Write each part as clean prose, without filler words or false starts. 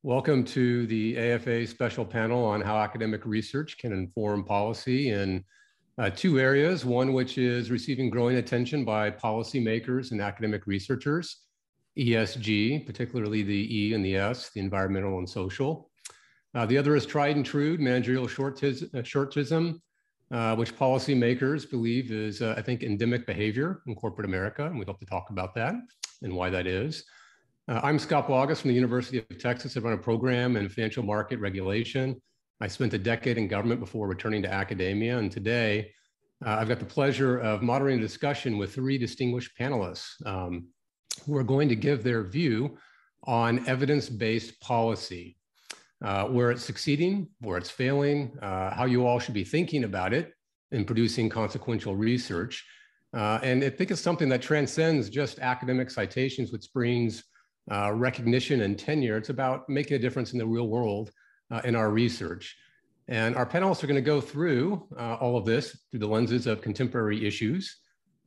Welcome to the AFA special panel on how academic research can inform policy in two areas. One, which is receiving growing attention by policymakers and academic researchers, ESG, particularly the E and the S, the environmental and social. The other is tried and true managerial shortism, which policymakers believe is, I think, endemic behavior in corporate America. And we hope to talk about that and why that is. I'm Scott Bauguess from the University of Texas. I run a program in financial market regulation. I spent a decade in government before returning to academia. And today, I've got the pleasure of moderating a discussion with three distinguished panelists who are going to give their view on evidence-based policy, where it's succeeding, where it's failing, how you all should be thinking about it in producing consequential research. And I think it's something that transcends just academic citations, which brings recognition and tenure. It's about making a difference in the real world in our research. And our panelists are going to go through all of this through the lenses of contemporary issues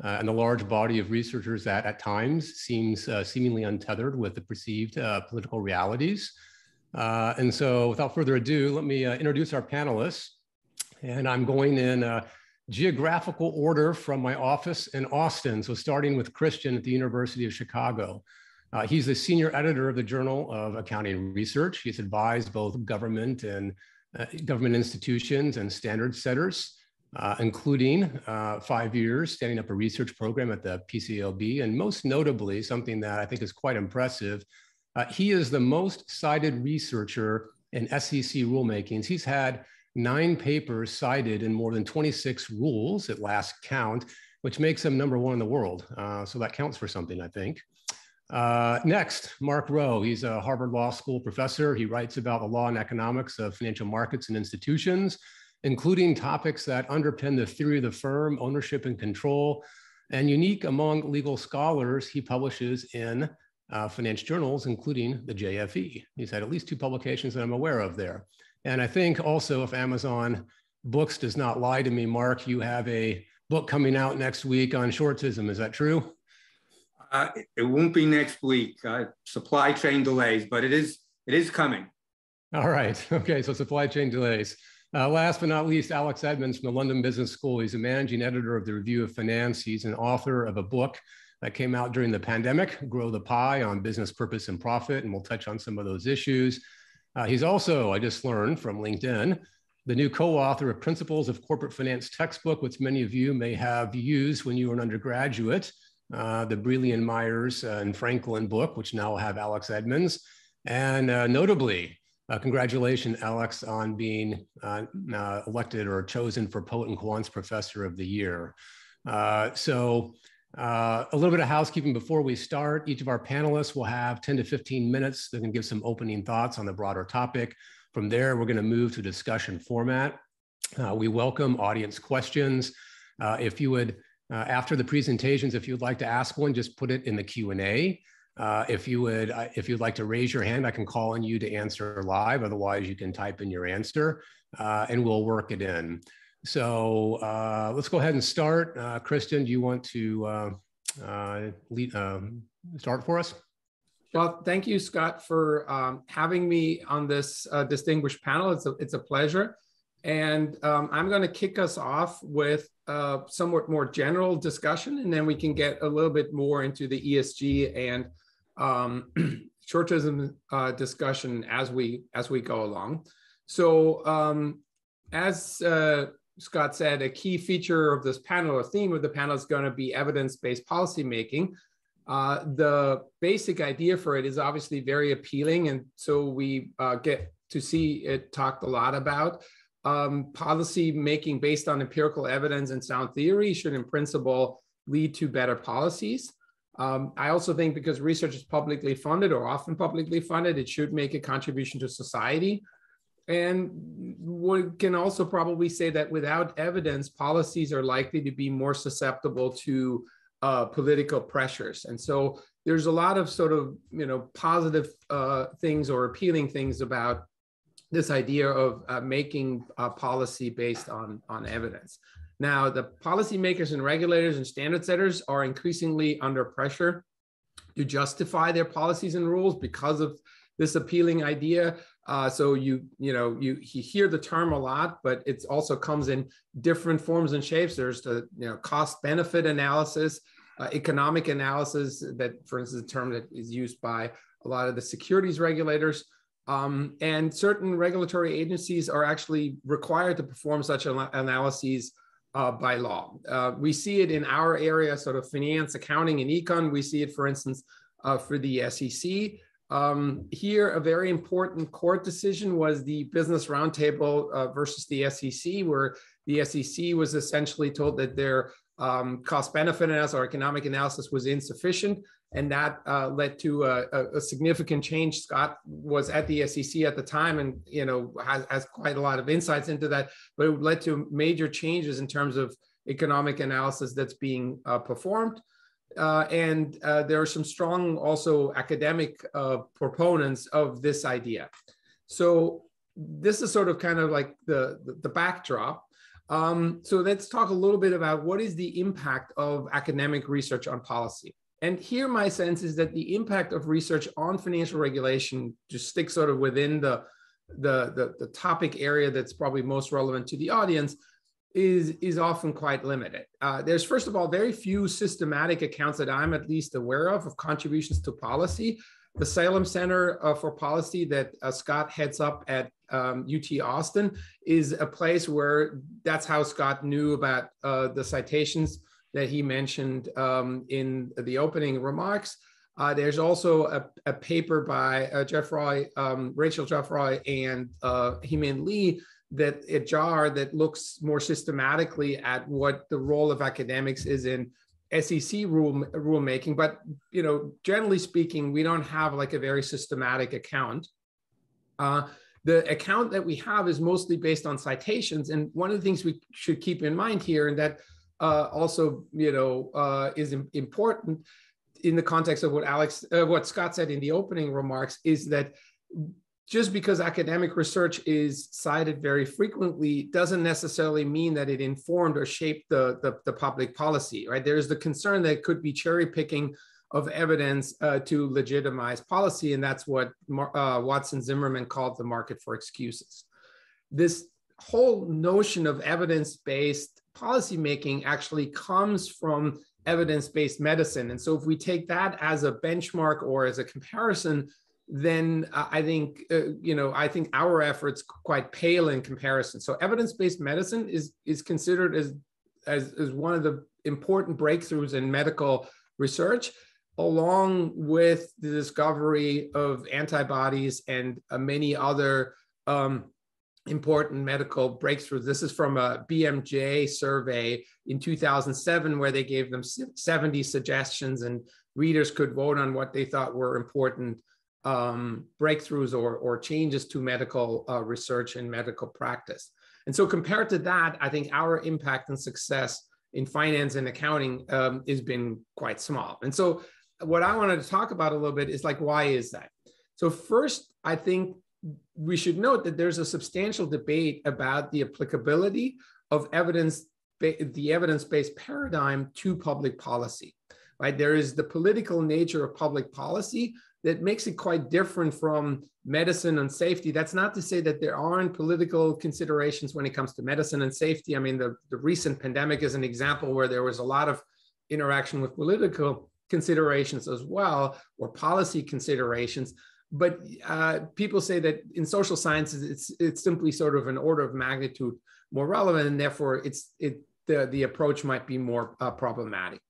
and the large body of researchers that at times seems seemingly untethered with the perceived political realities. And so without further ado, let me introduce our panelists. And I'm going in geographical order from my office in Austin. So starting with Christian at the University of Chicago. He's the senior editor of the Journal of Accounting Research. He's advised both government and government institutions and standard setters, including 5 years standing up a research program at the PCAOB. And most notably, something that I think is quite impressive, he is the most cited researcher in SEC rulemakings. He's had 9 papers cited in more than 26 rules at last count, which makes him #1 in the world. So that counts for something, I think. Next, Mark Rowe. He's a Harvard Law School professor. He writes about the law and economics of financial markets and institutions, including topics that underpin the theory of the firm, ownership and control. And unique among legal scholars, he publishes in finance journals, including the JFE. He's had at least 2 publications that I'm aware of there. And I think also, if Amazon Books does not lie to me, Mark, you have a book coming out next week on shortism. Is that true? It won't be next week, supply chain delays, but it is coming. All right. Okay. So supply chain delays. Last but not least, Alex Edmans from the London Business School. He's a managing editor of the Review of Finance. He's an author of a book that came out during the pandemic, Grow the Pie, on business purpose and profit. And we'll touch on some of those issues. He's also, I just learned from LinkedIn, the new co-author of Principles of Corporate Finance textbook, which many of you may have used when you were an undergraduate. The Brealey and Myers and Franklin book, which now will have Alex Edmans. And notably, congratulations, Alex, on being elected or chosen for Poet and Quant's Professor of the Year. So a little bit of housekeeping before we start. Each of our panelists will have 10 to 15 minutes. They can give some opening thoughts on the broader topic. From there, we're going to move to discussion format. We welcome audience questions. If you would after the presentations, if you'd like to ask one, just put it in the Q&A. If you'd like to raise your hand, I can call on you to answer live. Otherwise, you can type in your answer and we'll work it in. So let's go ahead and start. Kristen, do you want to start for us? Well, thank you, Scott, for having me on this distinguished panel. It's a pleasure. And I'm going to kick us off with somewhat more general discussion, and then we can get a little bit more into the ESG and shortism discussion as we go along. So as Scott said, a key feature of this panel, or theme of the panel, is going to be evidence-based policymaking. The basic idea for it is obviously very appealing, and so we get to see it talked a lot about. Policy making based on empirical evidence and sound theory should in principle lead to better policies. I also think because research is publicly funded or often publicly funded, it should make a contribution to society. And we can also probably say that without evidence, policies are likely to be more susceptible to political pressures. And so there's a lot of sort of, positive things or appealing things about this idea of making policy based on evidence. Now, the policymakers and regulators and standard setters are increasingly under pressure to justify their policies and rules because of this appealing idea. So you hear the term a lot, but it also comes in different forms and shapes. There's the cost benefit analysis, economic analysis, that, for instance, a term that is used by a lot of the securities regulators. And certain regulatory agencies are actually required to perform such analyses by law. We see it in our area, sort of finance, accounting, and econ. We see it, for instance, for the SEC. Here, a very important court decision was the Business Roundtable versus the SEC, where the SEC was essentially told that their cost-benefit analysis or economic analysis was insufficient, and that led to a significant change. Scott was at the SEC at the time, and has quite a lot of insights into that. But it led to major changes in terms of economic analysis that's being performed. And there are some strong also academic proponents of this idea. So this is sort of kind of like the backdrop. So let's talk a little bit about what is the impact of academic research on policy. And here my sense is that the impact of research on financial regulation, to stick sort of within the topic area that's probably most relevant to the audience, is often quite limited. There's, first of all, very few systematic accounts that I'm at least aware of contributions to policy. The Salem Center for Policy that Scott heads up at UT Austin is a place where that's how Scott knew about the citations that he mentioned in the opening remarks. There's also a paper by Rachel Jeffroy and Heemin Lee at JAR that looks more systematically at what the role of academics is in SEC rulemaking. But generally speaking, we don't have like a very systematic account. The account that we have is mostly based on citations, and one of the things we should keep in mind here, and that also is important in the context of what Scott said in the opening remarks, is that just because academic research is cited very frequently doesn't necessarily mean that it informed or shaped the public policy, right? There's the concern that it could be cherry picking of evidence to legitimize policy, and that's what Watson Zimmerman called the market for excuses. This whole notion of evidence-based policymaking actually comes from evidence-based medicine. And so if we take that as a benchmark or as a comparison, then I think our efforts quite pale in comparison. So evidence-based medicine is considered as one of the important breakthroughs in medical research, along with the discovery of antibodies and many other important medical breakthroughs. This is from a BMJ survey in 2007, where they gave them 70 suggestions, and readers could vote on what they thought were important breakthroughs or changes to medical research and medical practice. And so compared to that, I think our impact and success in finance and accounting has been quite small. And so what I wanted to talk about a little bit is like, why is that? So first, I think we should note that there's a substantial debate about the applicability of the evidence-based paradigm to public policy, right? There is the political nature of public policy that makes it quite different from medicine and safety. That's not to say that there aren't political considerations when it comes to medicine and safety. I mean, the recent pandemic is an example where there was a lot of interaction with political considerations as well, or policy considerations. But people say that in social sciences, it's simply sort of an order of magnitude more relevant, and therefore the approach might be more problematic.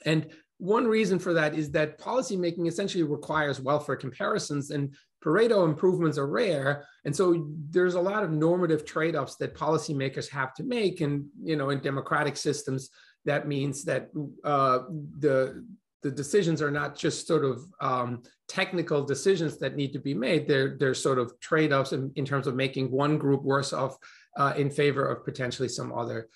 And one reason for that is that policymaking essentially requires welfare comparisons, and Pareto improvements are rare. And so there's a lot of normative trade-offs that policymakers have to make. And in democratic systems, that means that the decisions are not just sort of technical decisions that need to be made. They're sort of trade-offs in terms of making one group worse off in favor of potentially some other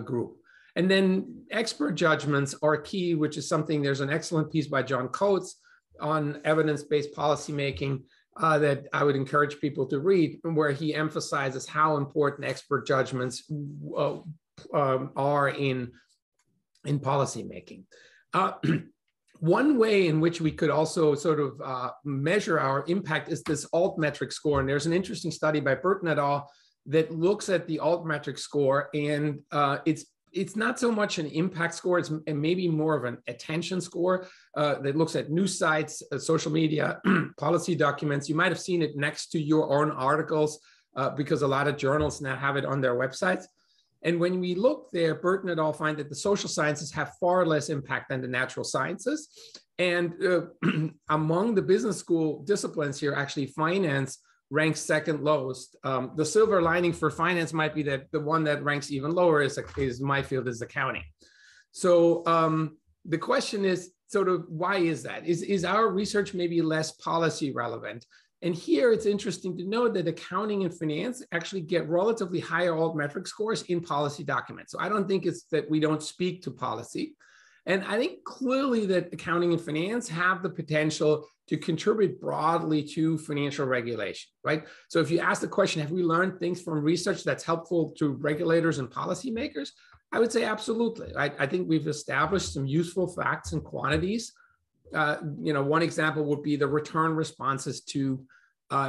group. And then expert judgments are key, which is something, there's an excellent piece by John Coates on evidence-based policymaking that I would encourage people to read, where he emphasizes how important expert judgments are in policymaking. One way in which we could also sort of measure our impact is this altmetric score. And there's an interesting study by Burton et al. That looks at the altmetric score, and it's not so much an impact score, it's maybe more of an attention score that looks at news sites, social media, policy documents. You might have seen it next to your own articles because a lot of journals now have it on their websites. And when we look there, Burton et al. Find that the social sciences have far less impact than the natural sciences. And among the business school disciplines here, actually finance ranks second lowest. The silver lining for finance might be that the one that ranks even lower is my field, is accounting. So the question is sort of, why is that? Is our research maybe less policy relevant? And here it's interesting to note that accounting and finance actually get relatively higher altmetric scores in policy documents. So I don't think it's that we don't speak to policy. And I think clearly that accounting and finance have the potential to contribute broadly to financial regulation, right? So if you ask the question, have we learned things from research that's helpful to regulators and policymakers? I would say absolutely. I think we've established some useful facts and quantities. One example would be the return responses to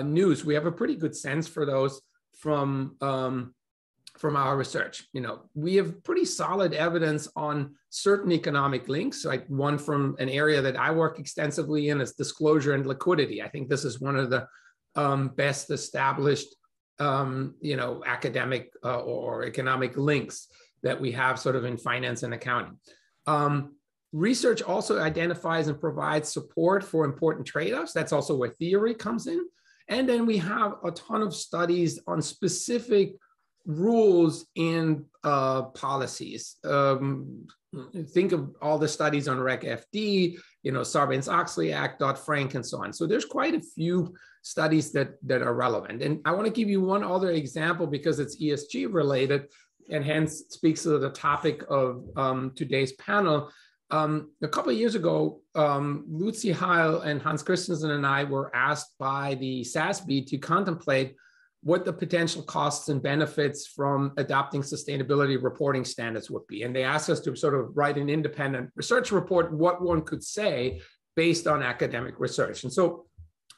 news. We have a pretty good sense for those from our research. We have pretty solid evidence on certain economic links. Like one from an area that I work extensively in is disclosure and liquidity. I think this is one of the best established, academic or economic links that we have sort of in finance and accounting. Research also identifies and provides support for important trade-offs. That's also where theory comes in. And then we have a ton of studies on specific rules and policies. Think of all the studies on Reg FD, Sarbanes-Oxley Act, Dodd-Frank, and so on. So there's quite a few studies that are relevant. And I want to give you one other example because it's ESG related and hence speaks to the topic of today's panel. A couple of years ago, Lucy Heil and Hans Christensen and I were asked by the SASB to contemplate what the potential costs and benefits from adopting sustainability reporting standards would be. And they asked us to sort of write an independent research report, what one could say based on academic research. And so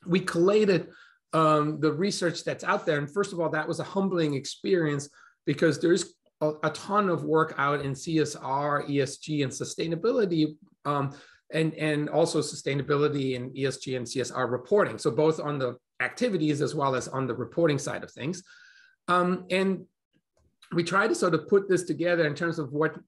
we collated the research that's out there. And first of all, that was a humbling experience because there's a ton of work out in CSR, ESG, and sustainability, and also sustainability and ESG and CSR reporting. So both on the activities as well as on the reporting side of things. And we tried to sort of put this together in terms of what,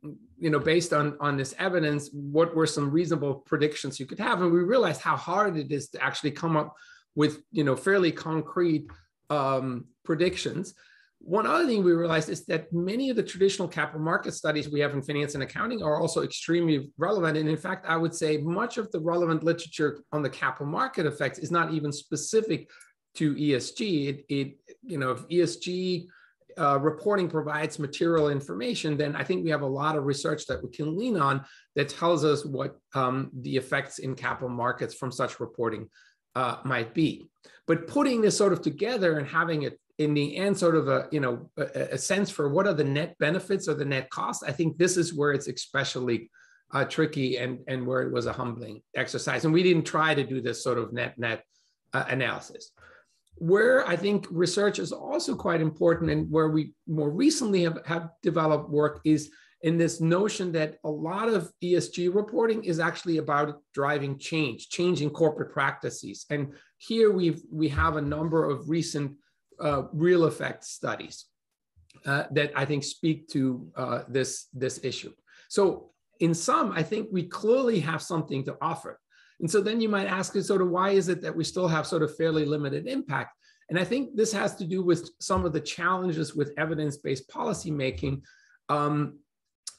based on this evidence, what were some reasonable predictions you could have. And we realized how hard it is to actually come up with, fairly concrete predictions. One other thing we realized is that many of the traditional capital market studies we have in finance and accounting are also extremely relevant. And in fact, I would say much of the relevant literature on the capital market effects is not even specific to ESG. If ESG reporting provides material information, then I think we have a lot of research that we can lean on that tells us what the effects in capital markets from such reporting might be. But putting this sort of together and having it in the end, sort of a sense for what are the net benefits or the net costs, I think this is where it's especially tricky and where it was a humbling exercise. And we didn't try to do this sort of net analysis. Where I think research is also quite important and where we more recently have developed work is in this notion that a lot of ESG reporting is actually about driving change in corporate practices. And here we have a number of recent real effect studies that I think speak to this issue. So in sum, I think we clearly have something to offer. And so then you might ask us sort of, why is it that we still have sort of fairly limited impact? And I think this has to do with some of the challenges with evidence-based policymaking. And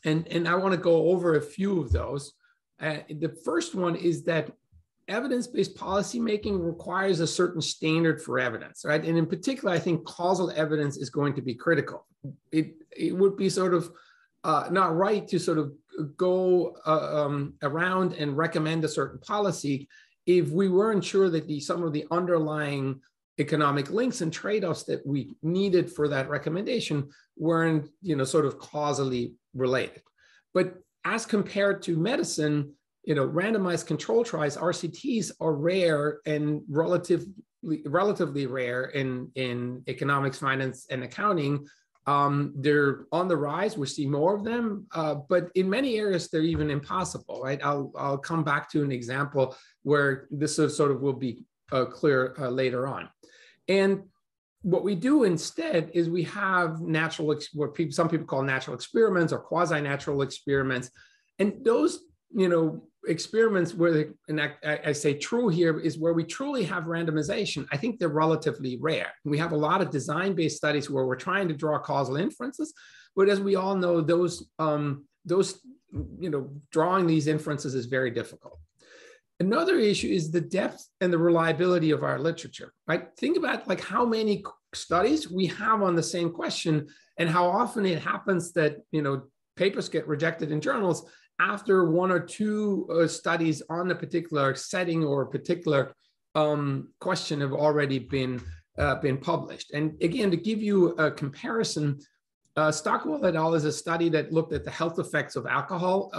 I want to go over a few of those. The first one is that evidence-based policymaking requires a certain standard for evidence, right? And in particular, I think causal evidence is going to be critical. It would be sort of not right to sort of go around and recommend a certain policy if we weren't sure that some of the underlying economic links and trade-offs that we needed for that recommendation weren't, sort of causally related. But as compared to medicine, randomized control trials, RCTs, are rare and relatively rare in economics, finance, and accounting. They're on the rise. We see more of them, but in many areas, they're even impossible, right? I'll come back to an example where this sort of will be clear later on. And what we do instead is we have what some people call natural experiments or quasi-natural experiments. And those, experiments where, and I say true here, is where we truly have randomization. I think they're relatively rare. We have a lot of design-based studies where we're trying to draw causal inferences, but as we all know, drawing these inferences is very difficult. Another issue is the depth and the reliability of our literature, right? Think about like how many studies we have on the same question and how often it happens that, papers get rejected in journals after one or two studies on a particular setting or a particular question have already been published. And again, to give you a comparison, Stockwell et al. Is a study that looked at the health effects of alcohol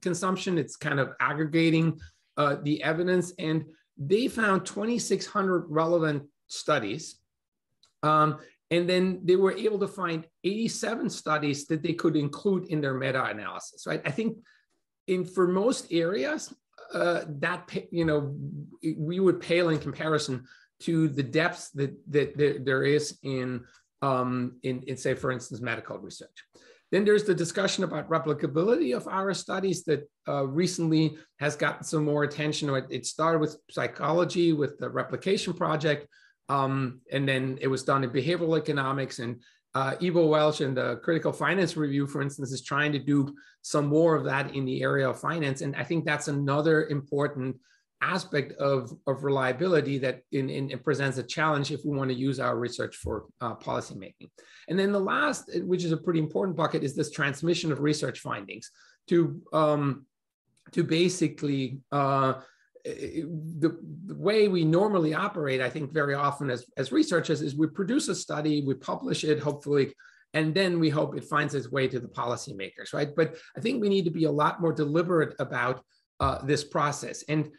consumption. It's kind of aggregating the evidence, and they found 2,600 relevant studies. And then they were able to find 87 studies that they could include in their meta-analysis, right? I think for most areas, we would pale in comparison to the depths that there is in say, for instance, medical research. Then there's the discussion about replicability of our studies that recently has gotten some more attention. It started with psychology with the replication project, and then it was done in behavioral economics, and Ivo Welch and the Critical Finance Review, for instance, is trying to do some more of that in the area of finance. And I think that's another important aspect of reliability that it presents a challenge if we want to use our research for policymaking. And then the last, which is a pretty important bucket, is this transmission of research findings to basically the way we normally operate, I think very often as researchers, is we produce a study, we publish it, hopefully, and then we hope it finds its way to the policymakers, right? But I think we need to be a lot more deliberate about this process. And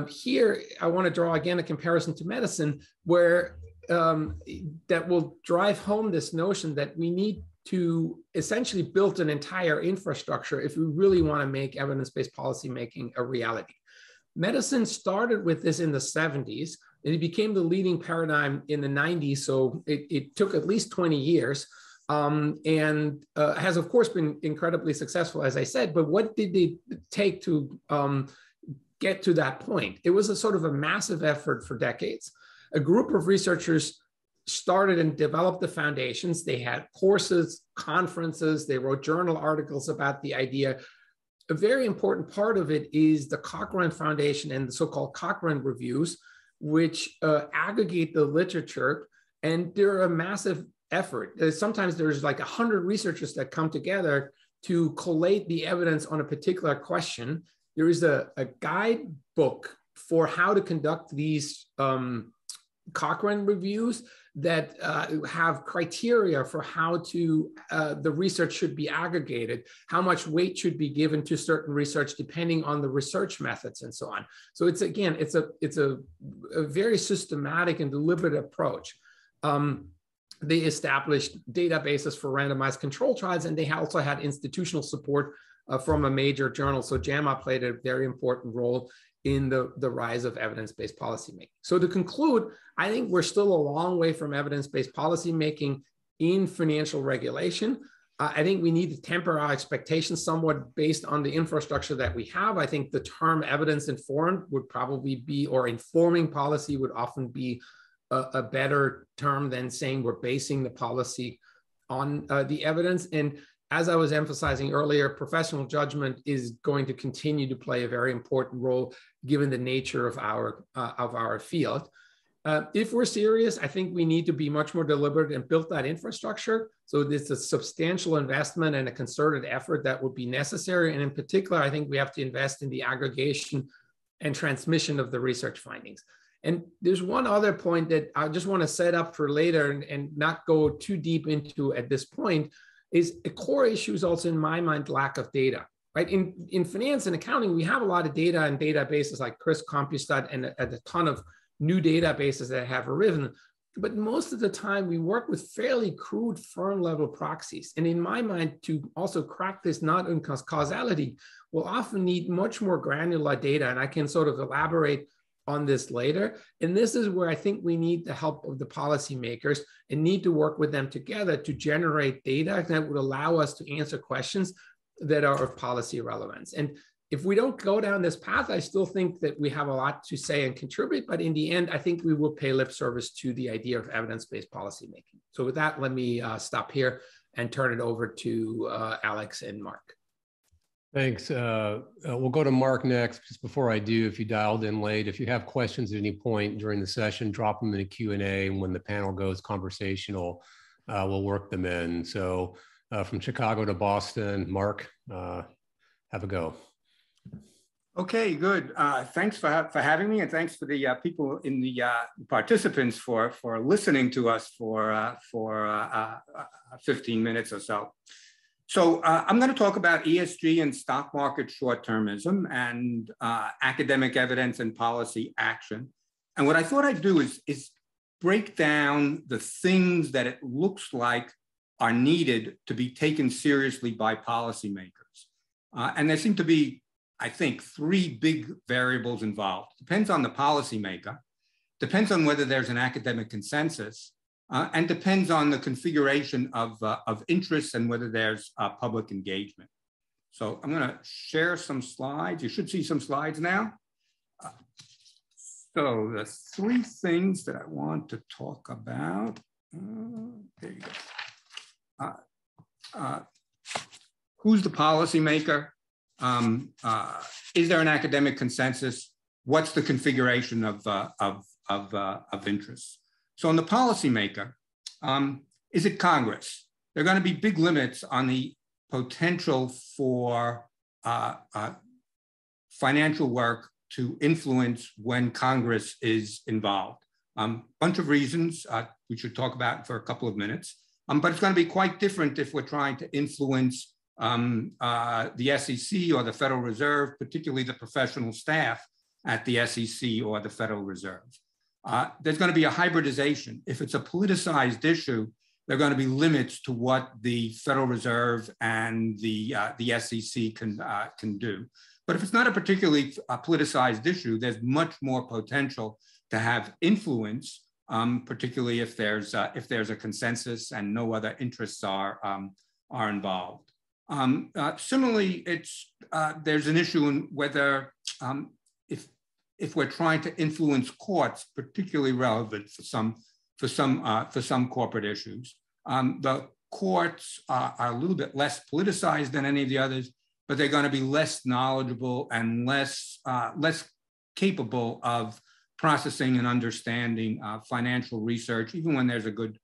here, I want to draw again a comparison to medicine, where that will drive home this notion that we need to essentially build an entire infrastructure if we really want to make evidence-based policymaking a reality. Medicine started with this in the 70s, and it became the leading paradigm in the 90s. So it took at least 20 years and has, of course, been incredibly successful, as I said. But what did it take to get to that point? It was a sort of a massive effort for decades. A group of researchers started and developed the foundations. They had courses, conferences, they wrote journal articles about the idea. A very important part of it is the Cochrane Foundation and the so-called Cochrane Reviews, which aggregate the literature, and they're a massive effort. Sometimes there's like 100 researchers that come together to collate the evidence on a particular question. There is a guidebook for how to conduct these Cochrane reviews that have criteria for how the research should be aggregated, how much weight should be given to certain research depending on the research methods and so on. So it's a very systematic and deliberate approach. They established databases for randomized control trials, and they also had institutional support from a major journal. So JAMA played a very important role in the rise of evidence-based policymaking. So to conclude, I think we're still a long way from evidence-based policymaking in financial regulation. I think we need to temper our expectations somewhat based on the infrastructure that we have. I think the term evidence-informed would probably be, or informing policy would often be a better term than saying we're basing the policy on the evidence. And as I was emphasizing earlier, professional judgment is going to continue to play a very important role given the nature of our field. If we're serious, I think we need to be much more deliberate and build that infrastructure. So it's a substantial investment and a concerted effort that would be necessary. And in particular, I think we have to invest in the aggregation and transmission of the research findings. And there's one other point that I just want to set up for later and not go too deep into at this point, is a core issue is also, in my mind, lack of data. right? In finance and accounting, we have a lot of data and databases like Chris CompuStat and a ton of new databases that have arisen. But most of the time, we work with fairly crude firm-level proxies. And in my mind, to also crack this not in causality, we'll often need much more granular data. And I can sort of elaborate on this later. And this is where I think we need the help of the policymakers and need to work with them together to generate data that would allow us to answer questions that are of policy relevance. And if we don't go down this path, I still think that we have a lot to say and contribute, but in the end, I think we will pay lip service to the idea of evidence-based policymaking. So with that, let me stop here and turn it over to Alex and Mark. Thanks. We'll go to Mark next. Just before I do, if you dialed in late, if you have questions at any point during the session, drop them in a Q&A, and when the panel goes conversational, we'll work them in. So from Chicago to Boston, Mark, have a go. Okay, good. Thanks for having me, and thanks for the people in the participants for listening to us for 15 minutes or so. So I'm going to talk about ESG and stock market short-termism and academic evidence and policy action. And what I thought I'd do is break down the things that it looks like are needed to be taken seriously by policymakers. And there seem to be, I think, three big variables involved. Depends on the policymaker, depends on whether there's an academic consensus, and depends on the configuration of interests and whether there's public engagement. So I'm going to share some slides. You should see some slides now. So the three things that I want to talk about, there you go. Who's the policymaker? Is there an academic consensus? What's the configuration of interests? So on the policymaker, is it Congress? There are going to be big limits on the potential for financial work to influence when Congress is involved. Bunch of reasons we should talk about for a couple of minutes, but it's going to be quite different if we're trying to influence the SEC or the Federal Reserve, particularly the professional staff at the SEC or the Federal Reserve. There's going to be a hybridization. If it's a politicized issue, there are going to be limits to what the Federal Reserve and the SEC can do. But if it's not a particularly politicized issue, there's much more potential to have influence, particularly if there's a consensus and no other interests are involved. Similarly, there's an issue in whether if we're trying to influence courts, particularly relevant for some corporate issues. The courts are a little bit less politicized than any of the others, but they're going to be less knowledgeable and less capable of processing and understanding financial research, even when there's a good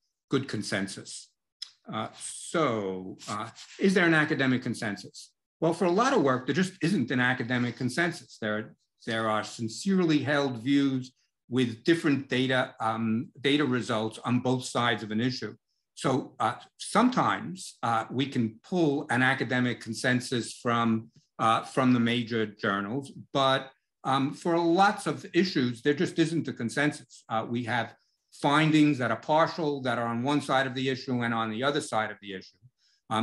consensus. Is there an academic consensus? Well, for a lot of work, there just isn't an academic consensus. There are sincerely held views with different data results on both sides of an issue. So sometimes we can pull an academic consensus from the major journals, but for lots of issues, there just isn't a consensus. We have findings that are partial, that are on one side of the issue and on the other side of the issue.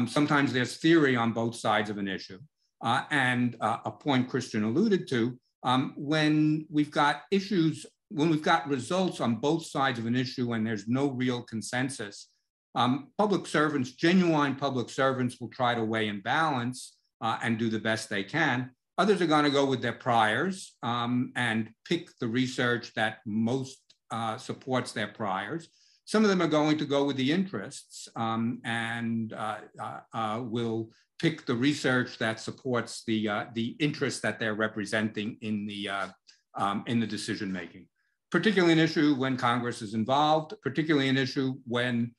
Sometimes there's theory on both sides of an issue. And a point Christian alluded to, when we've got results on both sides of an issue and there's no real consensus, public servants, genuine public servants, will try to weigh and balance and do the best they can. Others are going to go with their priors and pick the research that most supports their priors. Some of them are going to go with the interests and will pick the research that supports the interests that they're representing in the decision making. Particularly an issue when Congress is involved. Particularly an issue when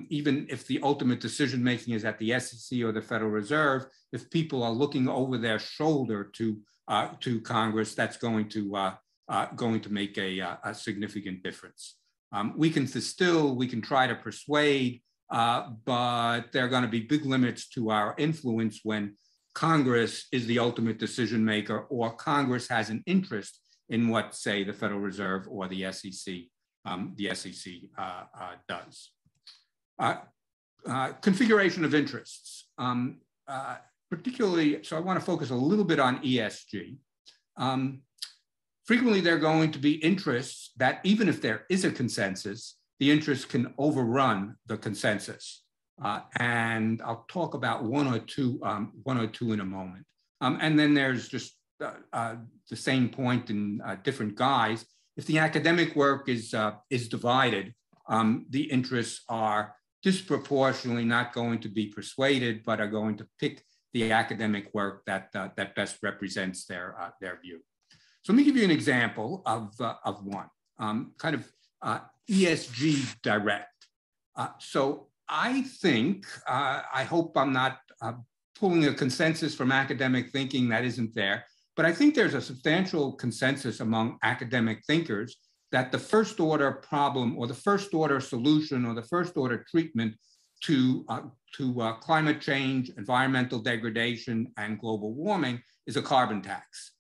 even if the ultimate decision making is at the SEC or the Federal Reserve, if people are looking over their shoulder to Congress, that's going to make a significant difference. We can try to persuade, but there are going to be big limits to our influence when Congress is the ultimate decision maker, or Congress has an interest in what, say, the Federal Reserve or the SEC does. Configuration of interests, particularly, so I want to focus a little bit on ESG. Frequently, there are going to be interests that, even if there is a consensus, the interests can overrun the consensus. And I'll talk about one or two in a moment. And then there's just the same point in different guise. If the academic work is divided, the interests are disproportionately not going to be persuaded, but are going to pick the academic work that best represents their view. So let me give you an example of one, kind of ESG direct. So I think, I hope I'm not pulling a consensus from academic thinking that isn't there, but I think there's a substantial consensus among academic thinkers that the first order problem or the first order solution or the first order treatment to climate change, environmental degradation, and global warming is a carbon tax.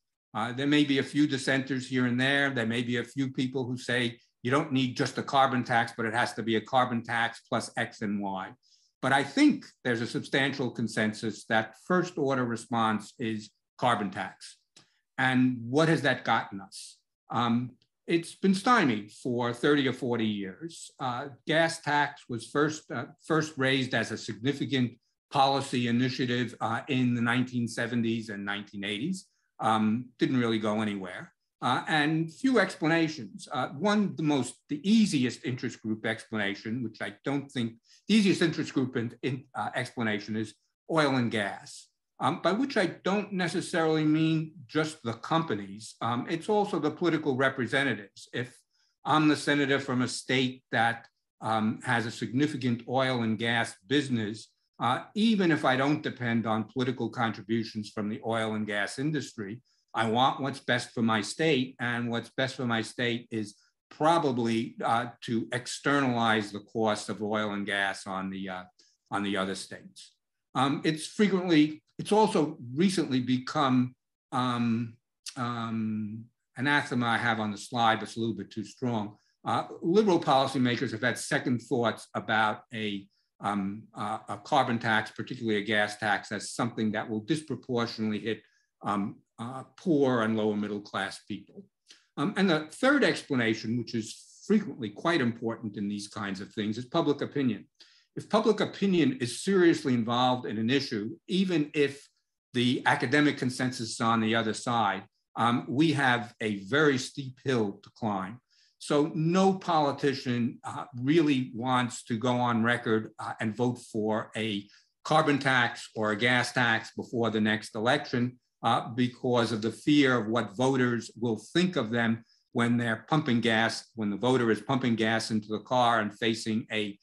There may be a few dissenters here and there. There may be a few people who say you don't need just a carbon tax, but it has to be a carbon tax plus X and Y. But I think there's a substantial consensus that first order response is carbon tax. And what has that gotten us? It's been stymied for 30 or 40 years. Gas tax was first raised as a significant policy initiative in the 1970s and 1980s. Didn't really go anywhere. And few explanations. One, the easiest interest group explanation, which I don't think, the easiest interest group explanation is oil and gas, by which I don't necessarily mean just the companies. It's also the political representatives. If I'm the senator from a state that has a significant oil and gas business, even if I don't depend on political contributions from the oil and gas industry, I want what's best for my state, and what's best for my state is probably to externalize the cost of oil and gas on the other states. It's also recently become anathema I have on the slide, but it's a little bit too strong. Liberal policymakers have had second thoughts about a carbon tax, particularly a gas tax, as something that will disproportionately hit poor and lower middle class people. And the third explanation, which is frequently quite important in these kinds of things, is public opinion. If public opinion is seriously involved in an issue, even if the academic consensus is on the other side, we have a very steep hill to climb. So no politician really wants to go on record and vote for a carbon tax or a gas tax before the next election because of the fear of what voters will think of them when they're pumping gas, when the voter is pumping gas into the car and facing a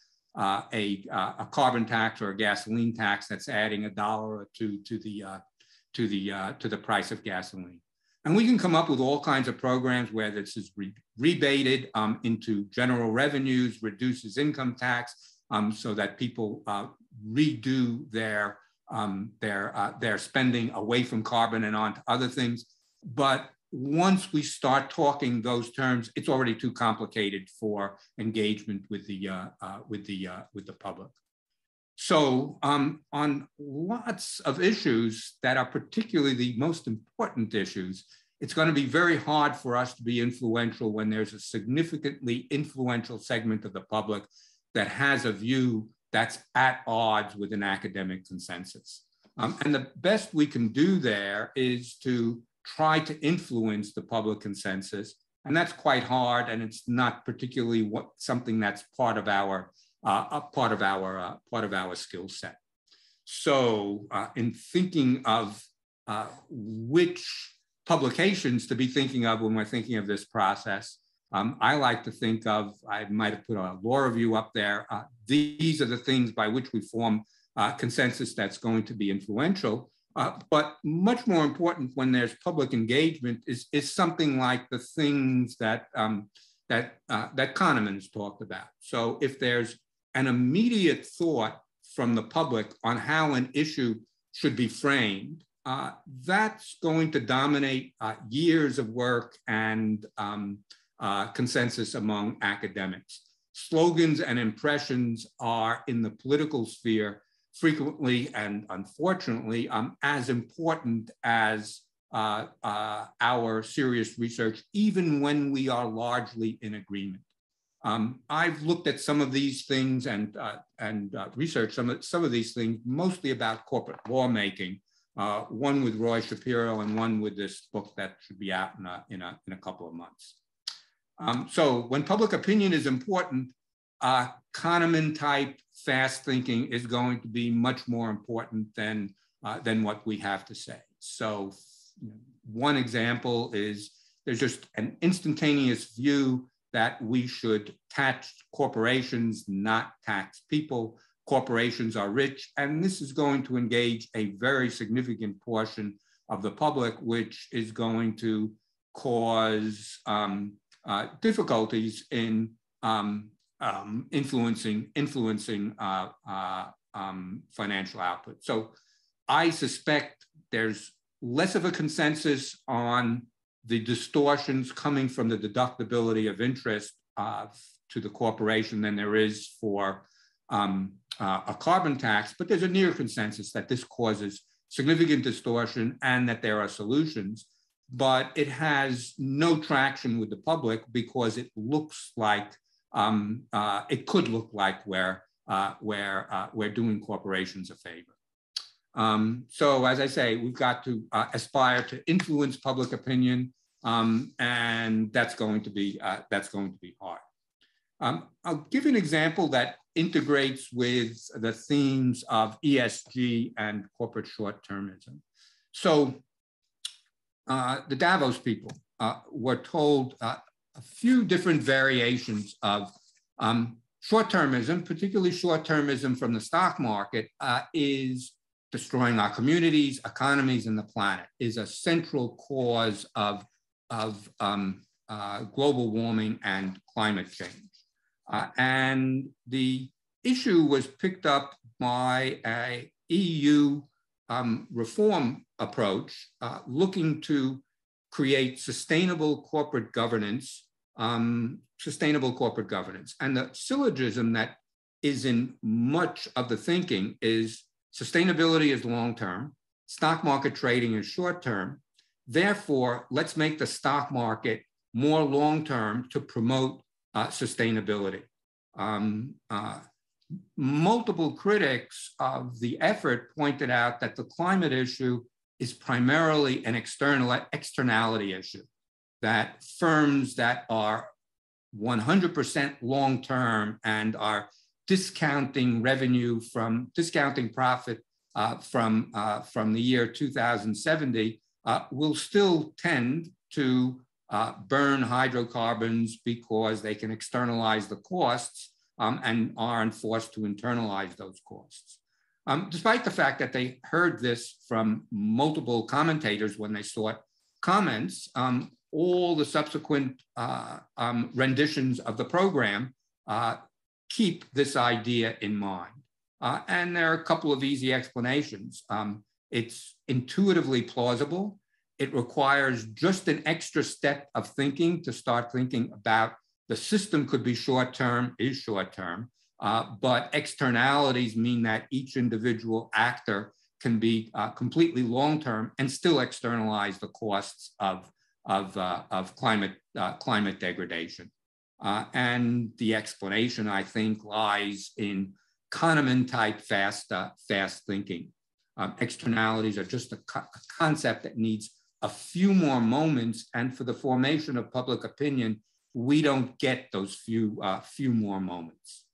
carbon tax or a gasoline tax that's adding $1 or $2 to the price of gasoline. And we can come up with all kinds of programs where this is rebated into general revenues, reduces income tax, so that people redo their spending away from carbon and onto other things. But once we start talking those terms, it's already too complicated for engagement with the public. So on lots of issues that are particularly the most important issues, it's going to be very hard for us to be influential when there's a significantly influential segment of the public that has a view that's at odds with an academic consensus. And the best we can do there is to try to influence the public consensus. And that's quite hard, and it's not particularly something that's part of our skill set. So in thinking of which publications to be thinking of when we're thinking of this process, I like to think of, I might have put a law review up there. These are the things by which we form consensus that's going to be influential. But much more important when there's public engagement is something like the things that Kahneman's talked about. So if there's an immediate thought from the public on how an issue should be framed, that's going to dominate years of work and consensus among academics. Slogans and impressions are in the political sphere frequently and unfortunately as important as our serious research, even when we are largely in agreement. I've looked at some of these things and researched some of these things, mostly about corporate lawmaking. One with Roy Shapiro and one with this book that should be out in a couple of months. So when public opinion is important, Kahneman type fast thinking is going to be much more important than what we have to say. So one example is there's just an instantaneous view that we should tax corporations, not tax people. Corporations are rich, and this is going to engage a very significant portion of the public, which is going to cause difficulties in influencing financial output. So I suspect there's less of a consensus on the distortions coming from the deductibility of interest to the corporation than there is for a carbon tax, but there's a near consensus that this causes significant distortion and that there are solutions, but it has no traction with the public because it looks like, it could look like we're doing corporations a favor. So as I say, we've got to aspire to influence public opinion, and that's going to be hard. I'll give an example that integrates with the themes of ESG and corporate short-termism. So the Davos people were told a few different variations of short-termism, particularly short-termism from the stock market, is destroying our communities, economies, and the planet, is a central cause of global warming and climate change. And the issue was picked up by a EU reform approach looking to create sustainable corporate governance. And the syllogism that is in much of the thinking is sustainability is long-term, stock market trading is short-term. Therefore, let's make the stock market more long-term to promote sustainability. Multiple critics of the effort pointed out that the climate issue is primarily an externality issue, that firms that are 100% long-term and are discounting profit from the year 2070 will still tend to burn hydrocarbons because they can externalize the costs and aren't forced to internalize those costs. Despite the fact that they heard this from multiple commentators when they sought comments, all the subsequent renditions of the program keep this idea in mind. And there are a couple of easy explanations. It's intuitively plausible. It requires just an extra step of thinking to start thinking about the system could be short-term, is short-term, but externalities mean that each individual actor can be completely long-term and still externalize the costs of climate degradation. And the explanation, I think, lies in Kahneman-type fast thinking. Externalities are just a concept that needs a few more moments, and for the formation of public opinion, we don't get those few more moments.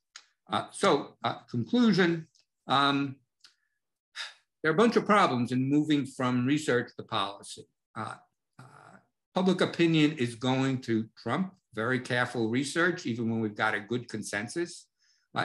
Conclusion, there are a bunch of problems in moving from research to policy. Public opinion is going to trump very careful research, even when we've got a good consensus.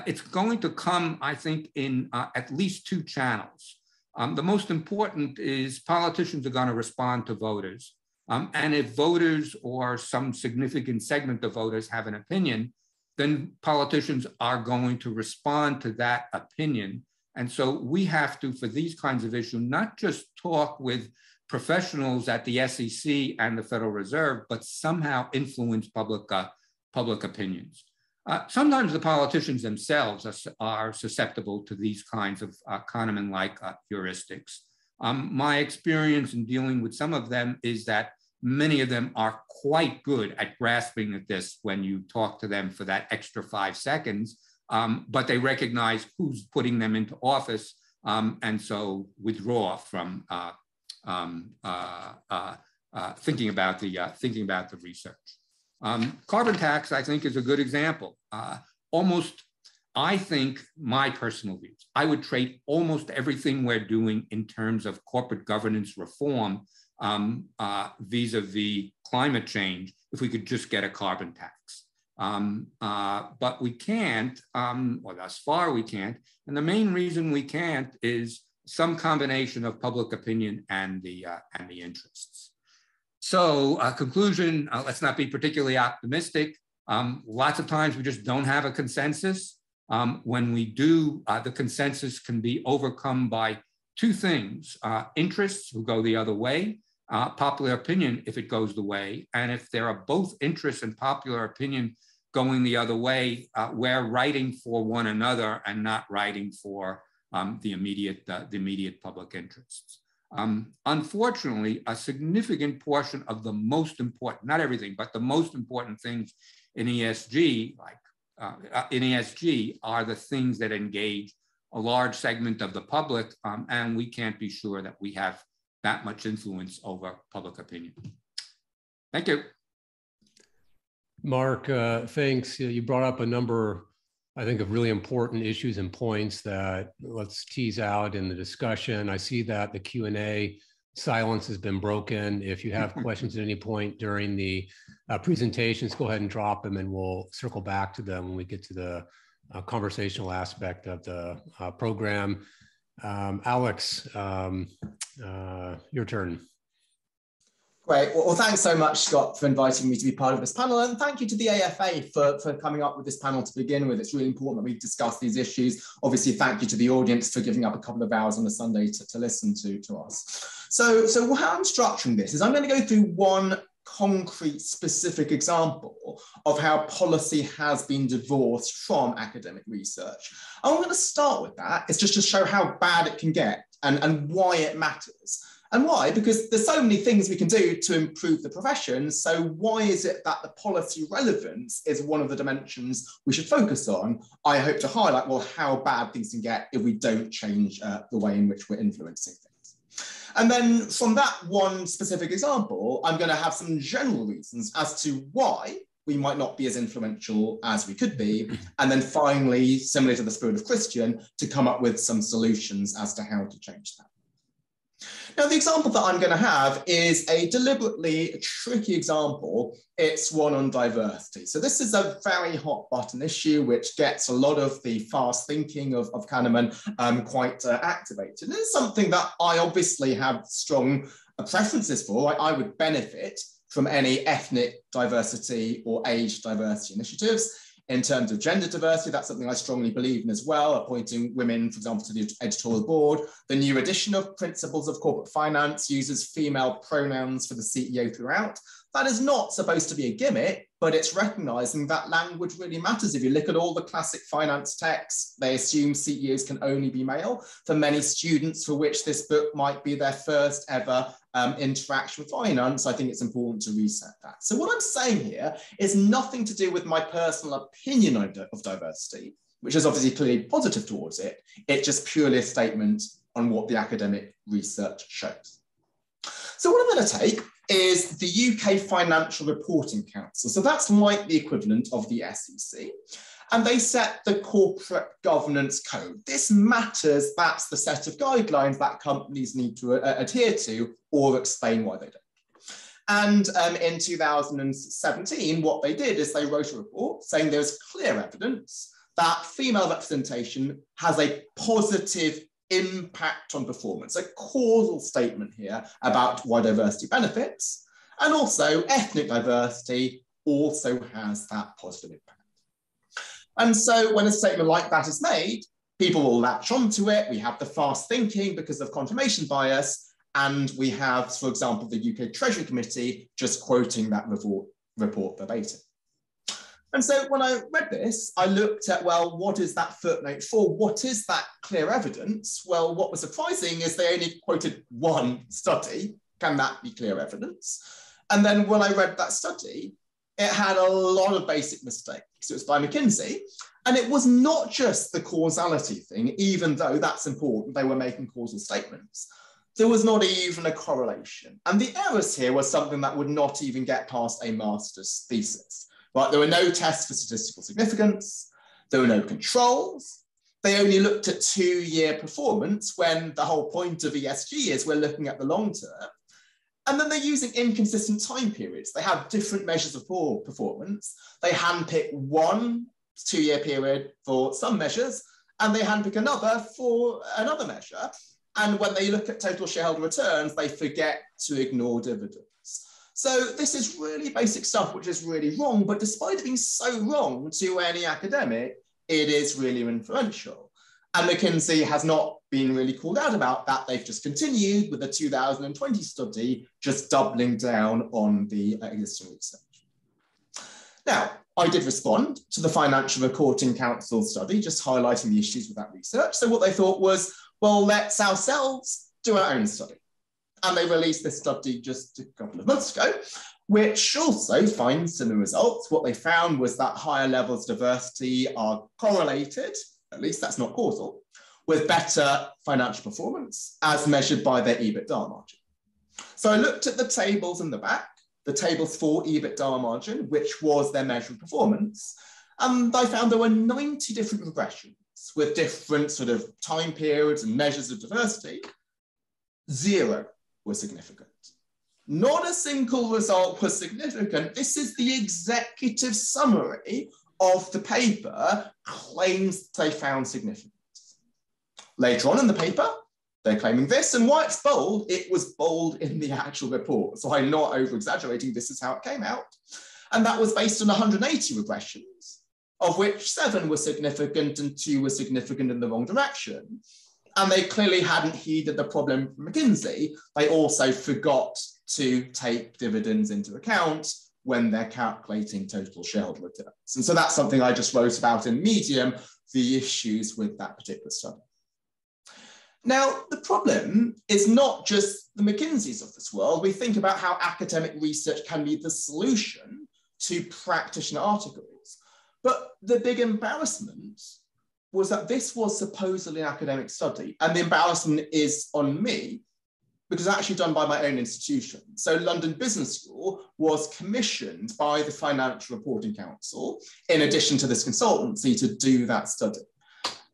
It's going to come, I think, in at least two channels. The most important is politicians are going to respond to voters. And if voters or some significant segment of voters have an opinion, then politicians are going to respond to that opinion And so we have to, for these kinds of issues, not just talk with professionals at the SEC and the Federal Reserve, but somehow influence public opinions. Sometimes the politicians themselves are susceptible to these kinds of Kahneman-like heuristics. My experience in dealing with some of them is that many of them are quite good at grasping at this when you talk to them for that extra 5 seconds, but they recognize who's putting them into office and so withdraw from thinking about the research. Carbon tax, I think, is a good example. I think, my personal views, I would trade almost everything we're doing in terms of corporate governance reform vis-a-vis climate change if we could just get a carbon tax. But we can't, or thus far we can't. And the main reason we can't is some combination of public opinion and the interests. So conclusion, let's not be particularly optimistic. Lots of times we just don't have a consensus. When we do, the consensus can be overcome by two things: interests who go the other way, popular opinion if it goes the way. And if there are both interests and popular opinion going the other way, we're writing for one another and not writing for the immediate public interests. Unfortunately, a significant portion of the most important, not everything, but the most important things in ESG, in ESG, are the things that engage a large segment of the public, and we can't be sure that we have that much influence over public opinion. Thank you. Mark, thanks. You brought up a number, I think, of really important issues and points that let's tease out in the discussion. I see that the Q&A silence has been broken. If you have questions at any point during the presentations, go ahead and drop them and we'll circle back to them when we get to the conversational aspect of the program. Alex, your turn. Great. Well, thanks so much, Scott, for inviting me to be part of this panel. And thank you to the AFA for coming up with this panel to begin with. It's really important that we discuss these issues. Obviously, thank you to the audience for giving up a couple of hours on a Sunday to listen to us. So how I'm structuring this is I'm going to go through one concrete, specific example of how policy has been divorced from academic research. And I'm going to start with that. It's just to show how bad it can get and why it matters. And why? Because there's so many things we can do to improve the profession. So why is it that the policy relevance is one of the dimensions we should focus on? I hope to highlight, well, how bad things can get if we don't change the way in which we're influencing things. And then from that one specific example, I'm going to have some general reasons as to why we might not be as influential as we could be. And then finally, similar to the spirit of Christian, to come up with some solutions as to how to change that. Now, the example that I'm going to have is a deliberately tricky example. It's one on diversity. So this is a very hot button issue, which gets a lot of the fast thinking of Kahneman quite activated. And it's something that I obviously have strong preferences for. I would benefit from any ethnic diversity or age diversity initiatives. In terms of gender diversity, that's something I strongly believe in as well, appointing women, for example, to the editorial board. The new edition of Principles of Corporate Finance uses female pronouns for the CEO throughout. That is not supposed to be a gimmick, but it's recognizing that language really matters. If you look at all the classic finance texts, they assume CEOs can only be male. For many students for which this book might be their first ever interaction with finance, I think it's important to reset that. So what I'm saying here is nothing to do with my personal opinion of diversity, which is obviously clearly positive towards it. It's just purely a statement on what the academic research shows. So what I'm going to take is the UK Financial Reporting Council. So that's like the equivalent of the SEC. And they set the corporate governance code. This matters. That's the set of guidelines that companies need to adhere to or explain why they don't. And in 2017, what they did is they wrote a report saying there's clear evidence that female representation has a positive impact on performance, a causal statement here about why diversity benefits, and also ethnic diversity also has that positive impact. And so when a statement like that is made, people will latch onto it. We have the fast thinking because of confirmation bias. And we have, for example, the UK Treasury Committee just quoting that report verbatim. And so when I read this, I looked at, well, what is that footnote for? What is that clear evidence? Well, what was surprising is they only quoted one study. Can that be clear evidence? And then when I read that study, it had a lot of basic mistakes. It was by McKinsey. And it was not just the causality thing, even though that's important. They were making causal statements. There was not even a correlation. And the errors here was something that would not even get past a master's thesis. Right? There were no tests for statistical significance. There were no controls. They only looked at 2-year performance when the whole point of ESG is we're looking at the long term. And then they're using inconsistent time periods. They have different measures of poor performance. They handpick one 2-year period for some measures, and they handpick another for another measure. And when they look at total shareholder returns, they forget to ignore dividends. So this is really basic stuff, which is really wrong. But despite being so wrong to any academic, it is really influential. And McKinsey has not been really called out about that. They've just continued with the 2020 study, just doubling down on the existing research. Now, I did respond to the Financial Reporting Council study, just highlighting the issues with that research. So what they thought was, well, let's ourselves do our own study. And they released this study just a couple of months ago, which also finds similar results. What they found was that higher levels of diversity are correlated, at least that's not causal, with better financial performance as measured by their EBITDA margin. So I looked at the tables in the back, the tables for EBITDA margin, which was their measure of performance, and I found there were 90 different regressions with different sort of time periods and measures of diversity. 0 was significant. Not a single result was significant. This is the executive summary of the paper claims they found significance. Later on in the paper, they're claiming this, and why it's bold, it was bold in the actual report. So I'm not over-exaggerating, this is how it came out. And that was based on 180 regressions, of which 7 were significant and 2 were significant in the wrong direction. And they clearly hadn't heeded the problem from McKinsey. They also forgot to take dividends into account when they're calculating total shareholder returns. And so that's something I just wrote about in Medium, the issues with that particular study. Now, the problem is not just the McKinseys of this world. We think about how academic research can be the solution to practitioner articles. But the big embarrassment was that this was supposedly an academic study. And the embarrassment is on me because it's actually done by my own institution. So London Business School was commissioned by the Financial Reporting Council, in addition to this consultancy, to do that study.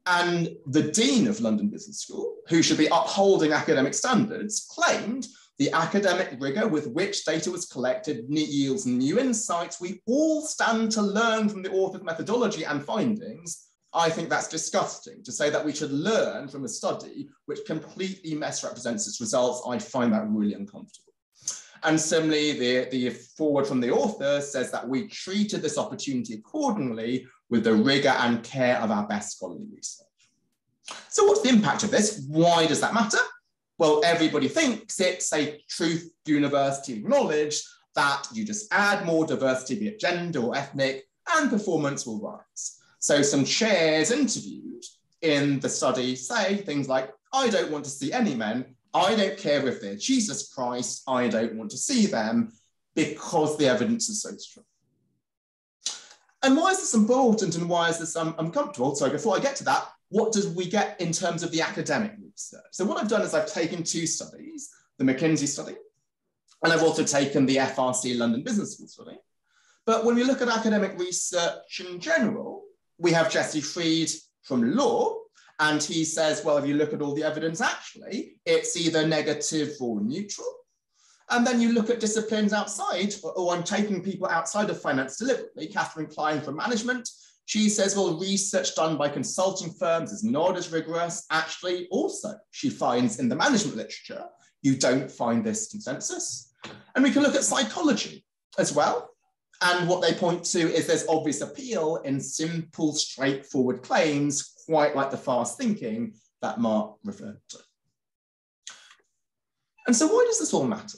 And the Dean of London Business School, who should be upholding academic standards, claimed the academic rigor with which data was collected yields new insights. We all stand to learn from the author's methodology and findings. I think that's disgusting to say that we should learn from a study which completely misrepresents its results. I find that really uncomfortable. And similarly, the forward from the author says that we treated this opportunity accordingly with the rigor and care of our best scholarly research. So what's the impact of this? Why does that matter? Well, everybody thinks it's a truth university knowledge that you just add more diversity, be it gender or ethnic, and performance will rise. So some chairs interviewed in the study say things like, I don't want to see any men. I don't care if they're Jesus Christ. I don't want to see them because the evidence is so strong. And why is this important and why is this uncomfortable? So before I get to that, what do we get in terms of the academic research? So what I've done is I've taken 2 studies, the McKinsey study, and I've also taken the FRC London Business School study. But when we look at academic research in general, we have Jesse Fried from law, and he says, well, if you look at all the evidence, actually, it's either negative or neutral. And then you look at disciplines outside, or I'm taking people outside of finance deliberately, Catherine Klein from management. She says, well, research done by consulting firms is not as rigorous. Actually, also, she finds in the management literature, you don't find this consensus. And we can look at psychology as well. And what they point to is there's obvious appeal in simple, straightforward claims, quite like the fast thinking that Mark referred to. And so why does this all matter?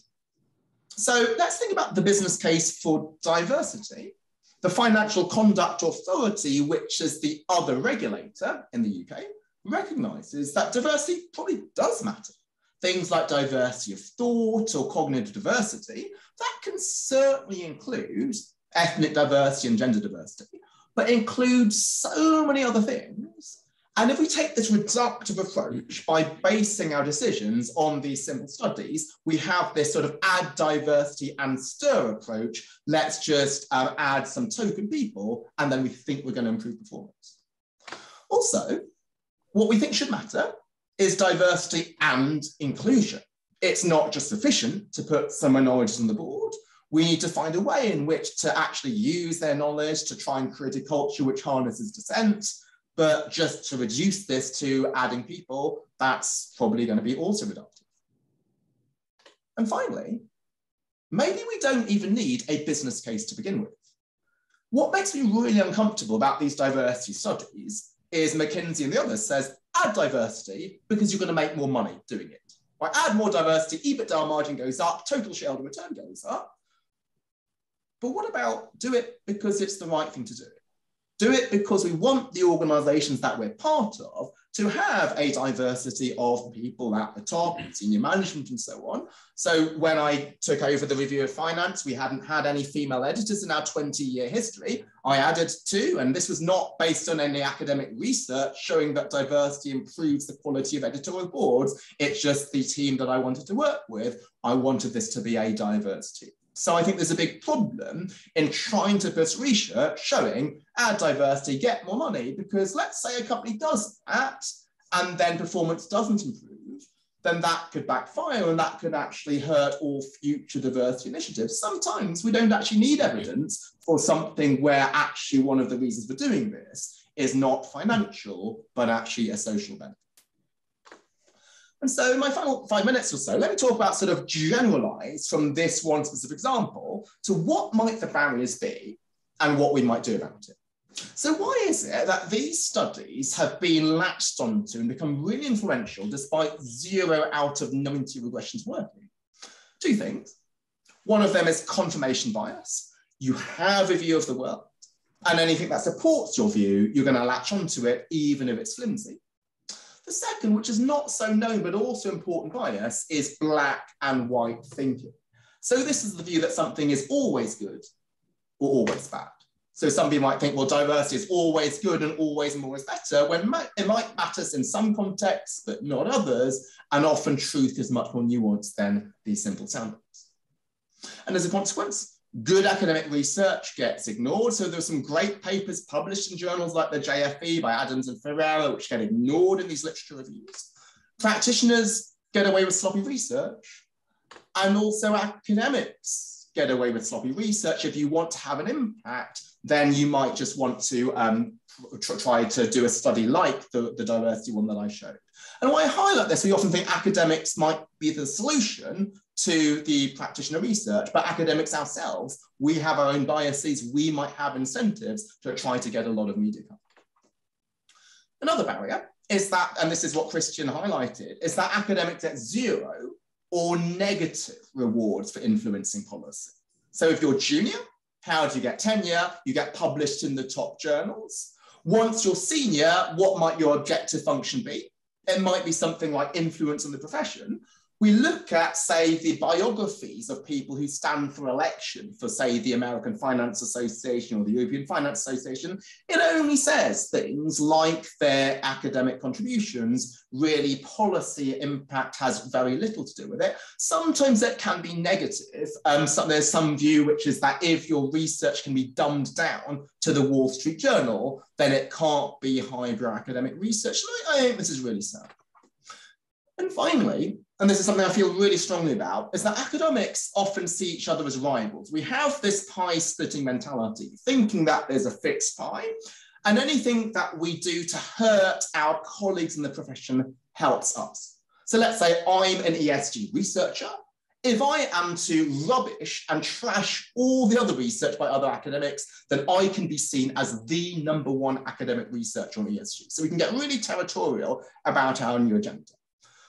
So let's think about the business case for diversity. The Financial Conduct Authority, which is the other regulator in the UK, recognises that diversity probably does matter. Things like diversity of thought or cognitive diversity, that can certainly include ethnic diversity and gender diversity, but includes so many other things. And if we take this reductive approach by basing our decisions on these simple studies, we have this sort of add diversity and stir approach. Let's just add some token people, and then we think we're going to improve performance. Also, what we think should matter is diversity and inclusion. It's not just sufficient to put some minorities on the board. We need to find a way in which to actually use their knowledge to try and create a culture which harnesses dissent. But just to reduce this to adding people, that's probably going to be also reductive. And finally, maybe we don't even need a business case to begin with. What makes me really uncomfortable about these diversity studies is McKinsey and the others says, add diversity because you're going to make more money doing it. By add more diversity, EBITDA margin goes up, total shareholder return goes up. But what about do it because it's the right thing to do? Do it because we want the organizations that we're part of to have a diversity of people at the top, senior management and so on. So when I took over the Review of Finance, we hadn't had any female editors in our 20-year history. I added 2, and this was not based on any academic research showing that diversity improves the quality of editorial boards. It's just the team that I wanted to work with. I wanted this to be a diverse team. So I think there's a big problem in trying to push research showing add diversity, get more money, because let's say a company does that and then performance doesn't improve, then that could backfire and that could actually hurt all future diversity initiatives. Sometimes we don't actually need evidence for something where actually one of the reasons for doing this is not financial, but actually a social benefit. And so in my final 5 minutes or so, let me talk about sort of generalize from this one specific example to what might the barriers be and what we might do about it. So why is it that these studies have been latched onto and become really influential despite 0 out of 90 regressions working? 2 things. One of them is confirmation bias. You have a view of the world, and anything that supports your view, you're going to latch onto it, even if it's flimsy. The second, which is not so known, but also important bias, is black and white thinking. So this is the view that something is always good or always bad. So some people might think, well, diversity is always good and always more is better, when it might matter in some contexts, but not others. And often truth is much more nuanced than these simple soundings. And as a consequence, good academic research gets ignored. So there's some great papers published in journals like the JFE by Adams and Ferreira, which get ignored in these literature reviews. Practitioners get away with sloppy research, and also academics get away with sloppy research. If you want to have an impact, then you might just want to try to do a study like the diversity one that I showed. And why I highlight this, we often think academics might be the solution to the practitioner research, but academics ourselves, we have our own biases, we might have incentives to try to get a lot of media coverage. Another barrier is that, and this is what Christian highlighted, is that academics get 0 or negative rewards for influencing policy. So if you're junior, how do you get tenure? You get published in the top journals. Once you're senior, what might your objective function be? It might be something like influence on the profession. We look at, say, the biographies of people who stand for election for, say, the American Finance Association or the European Finance Association. It only says things like their academic contributions. Really, policy impact has very little to do with it. Sometimes it can be negative. There's some view which is that if your research can be dumbed down to the Wall Street Journal, then it can't be highbrow academic research. And I think this is really sad. And finally, and this is something I feel really strongly about, is that academics often see each other as rivals. We have this pie-splitting mentality, thinking that there's a fixed pie, and anything that we do to hurt our colleagues in the profession helps us. So let's say I'm an ESG researcher. if I am to rubbish and trash all the other research by other academics, then I can be seen as the #1 academic researcher on ESG. So we can get really territorial about our new agenda.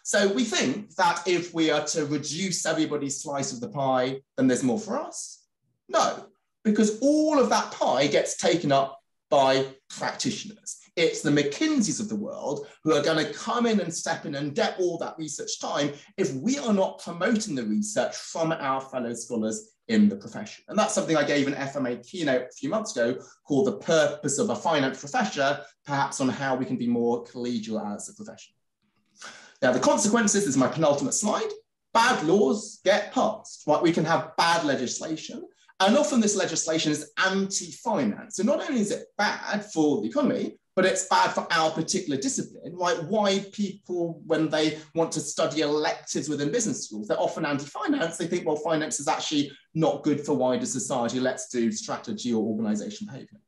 So we think that if we are to reduce everybody's slice of the pie, then there's more for us. No, because all of that pie gets taken up by practitioners. It's the McKinseys of the world who are going to come in and step in and get all that research time if we are not promoting the research from our fellow scholars in the profession. And that's something I gave an FMA keynote a few months ago called The Purpose of a Finance Professor, perhaps on how we can be more collegial as a profession. Now, the consequences, this is my penultimate slide. Bad laws get passed, right? We can have bad legislation. And often this legislation is anti-finance. So not only is it bad for the economy, but it's bad for our particular discipline, right? Why people, when they want to study electives within business schools, they're often anti-finance. They think, well, finance is actually not good for wider society. Let's do strategy or organization behavior.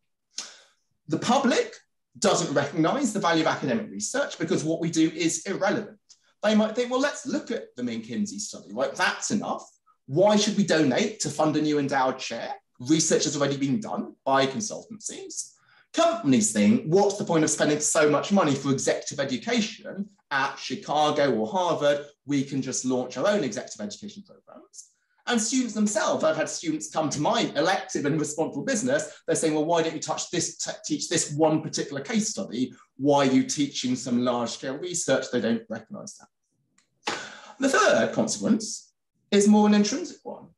The public doesn't recognize the value of academic research because what we do is irrelevant. They might think, well, let's look at the McKinsey study, right? That's enough. Why should we donate to fund a new endowed chair? Research has already been done by consultancies. Companies think, what's the point of spending so much money for executive education at Chicago or Harvard? We can just launch our own executive education programs. And students themselves, I've had students come to my elective and responsible business. They're saying, well, why don't you teach this one particular case study? Why are you teaching some large scale research? They don't recognize that. The third consequence is more an intrinsic one.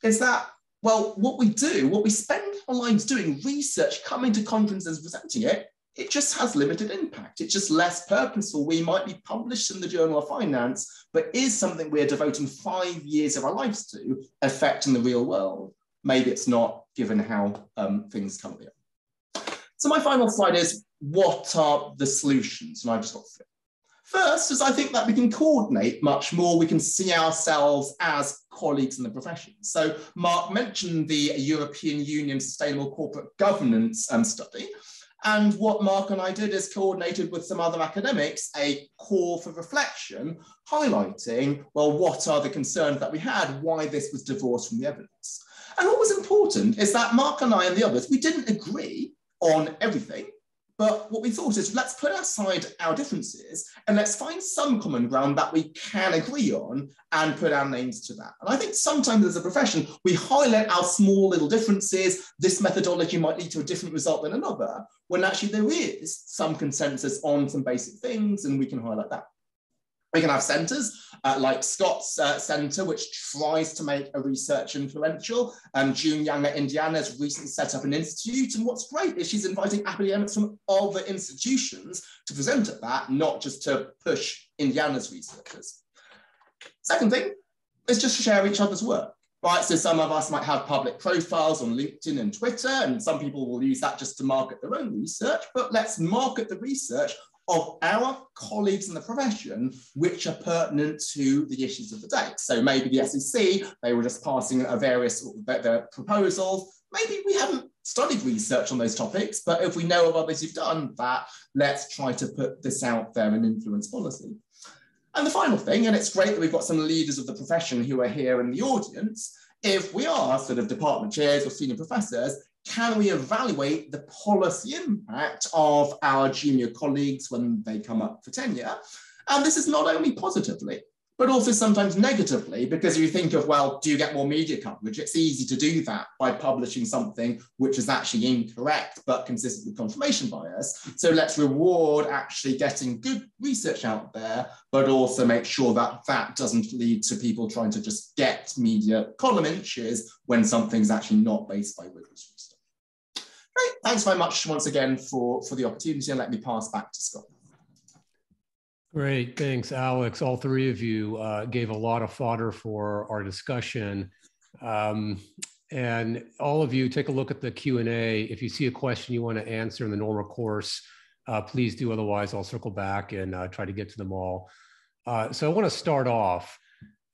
Is that, well, what we do, what we spend our lives doing, research, coming to conferences, presenting it, it just has limited impact. It's just less purposeful. We might be published in the Journal of Finance, but is something we're devoting 5 years of our lives to affecting the real world? Maybe it's not, given how things currently are. So my final slide is, what are the solutions? And I've just got 3. First is I think that we can coordinate much more. We can see ourselves as colleagues in the profession. So Mark mentioned the European Union Sustainable Corporate Governance study. And what Mark and I did is coordinated with some other academics a call for reflection, highlighting, well, what are the concerns that we had, why this was divorced from the evidence. And what was important is that Mark and I and the others, we didn't agree on everything. But what we thought is, let's put aside our differences and let's find some common ground that we can agree on and put our names to that. And I think sometimes as a profession, we highlight our small little differences. This methodology might lead to a different result than another, when actually there is some consensus on some basic things, and we can highlight that. We can have centres like Scott's centre, which tries to make a research influential. June Yang at Indiana has recently set up an institute. And what's great is she's inviting academics from other institutions to present at that, not just to push Indiana's researchers. Second thing is just to share each other's work. Right, so some of us might have public profiles on LinkedIn and Twitter, and some people will use that just to market their own research, but let's market the research of our colleagues in the profession, which are pertinent to the issues of the day. So maybe the SEC, they were just passing their proposals. Maybe we haven't studied research on those topics, but if we know of others who've done that, let's try to put this out there and influence policy. And the final thing, and it's great that we've got some leaders of the profession who are here in the audience, if we are sort of department chairs or senior professors, can we evaluate the policy impact of our junior colleagues when they come up for tenure? And this is not only positively, but also sometimes negatively, because you think of, well, do you get more media coverage? It's easy to do that by publishing something which is actually incorrect, but consistent with confirmation bias. So let's reward actually getting good research out there, but also make sure that that doesn't lead to people trying to just get media column inches when something's actually not based by rigorous research. Great, thanks very much once again for the opportunity, and let me pass back to Scott. Great, thanks, Alex. All 3 of you gave a lot of fodder for our discussion. And all of you, take a look at the Q&A. If you see a question you want to answer in the normal course, please do. Otherwise, I'll circle back and try to get to them all. So I want to start off.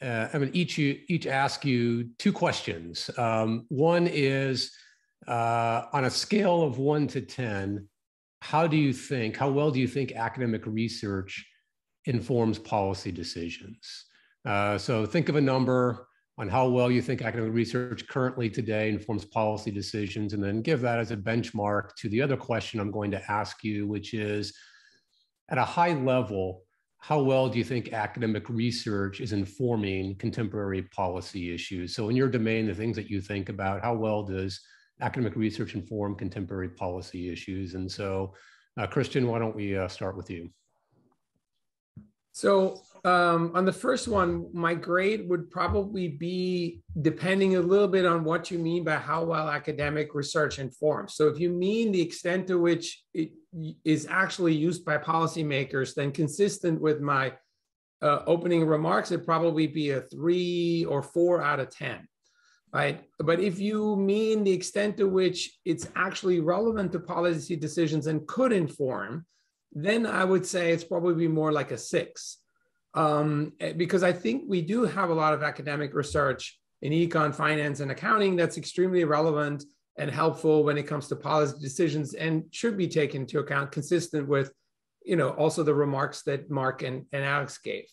I'm going to each ask you 2 questions. One is, on a scale of 1 to 10, how well do you think academic research informs policy decisions? So think of a number, on how well you think academic research currently today informs policy decisions, and then give that as a benchmark to the other question I'm going to ask you, which is, at a high level, how well do you think academic research is informing contemporary policy issues? So in your domain, the things that you think about, how well does academic research inform contemporary policy issues? And so, Christian, why don't we start with you? So on the first one, my grade would probably be depending a little bit on what you mean by how well academic research informs. So if you mean the extent to which it is actually used by policymakers, then consistent with my opening remarks, it'd probably be a 3 or 4 out of 10. Right? But if you mean the extent to which it's actually relevant to policy decisions and could inform, then I would say it's probably more like a 6. Because I think we do have a lot of academic research in econ, finance, and accounting that's extremely relevant and helpful when it comes to policy decisions and should be taken into account, consistent with, also the remarks that Mark and Alex gave.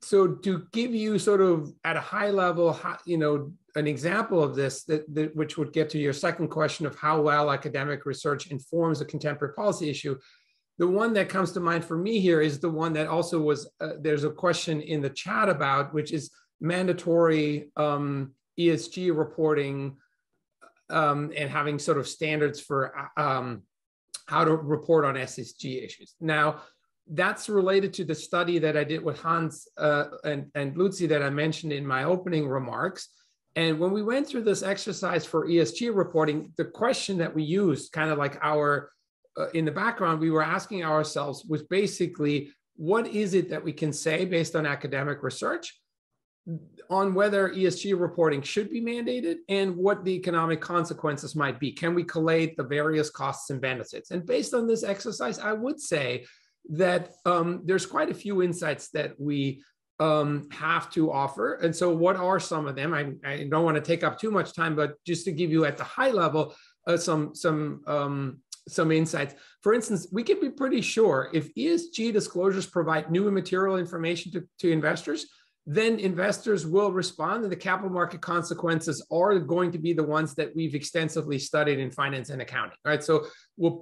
So to give you sort of at a high level, an example of this, which would get to your second question of how well academic research informs a contemporary policy issue, the one that comes to mind for me here is the one that also was, there's a question in the chat about, which is mandatory ESG reporting and having sort of standards for how to report on ESG issues. Now, that's related to the study that I did with Hans and Leuz that I mentioned in my opening remarks. And when we went through this exercise for ESG reporting, the question that we used, kind of like in the background, we were asking ourselves was basically, what is it that we can say based on academic research on whether ESG reporting should be mandated and what the economic consequences might be? Can we collate the various costs and benefits? And based on this exercise, I would say that there's quite a few insights that we have to offer. And so what are some of them? I don't want to take up too much time, but just to give you at the high level some insights. For instance, we can be pretty sure if ESG disclosures provide new and material information to investors, then investors will respond, and the capital market consequences are going to be the ones that we've extensively studied in finance and accounting, right? So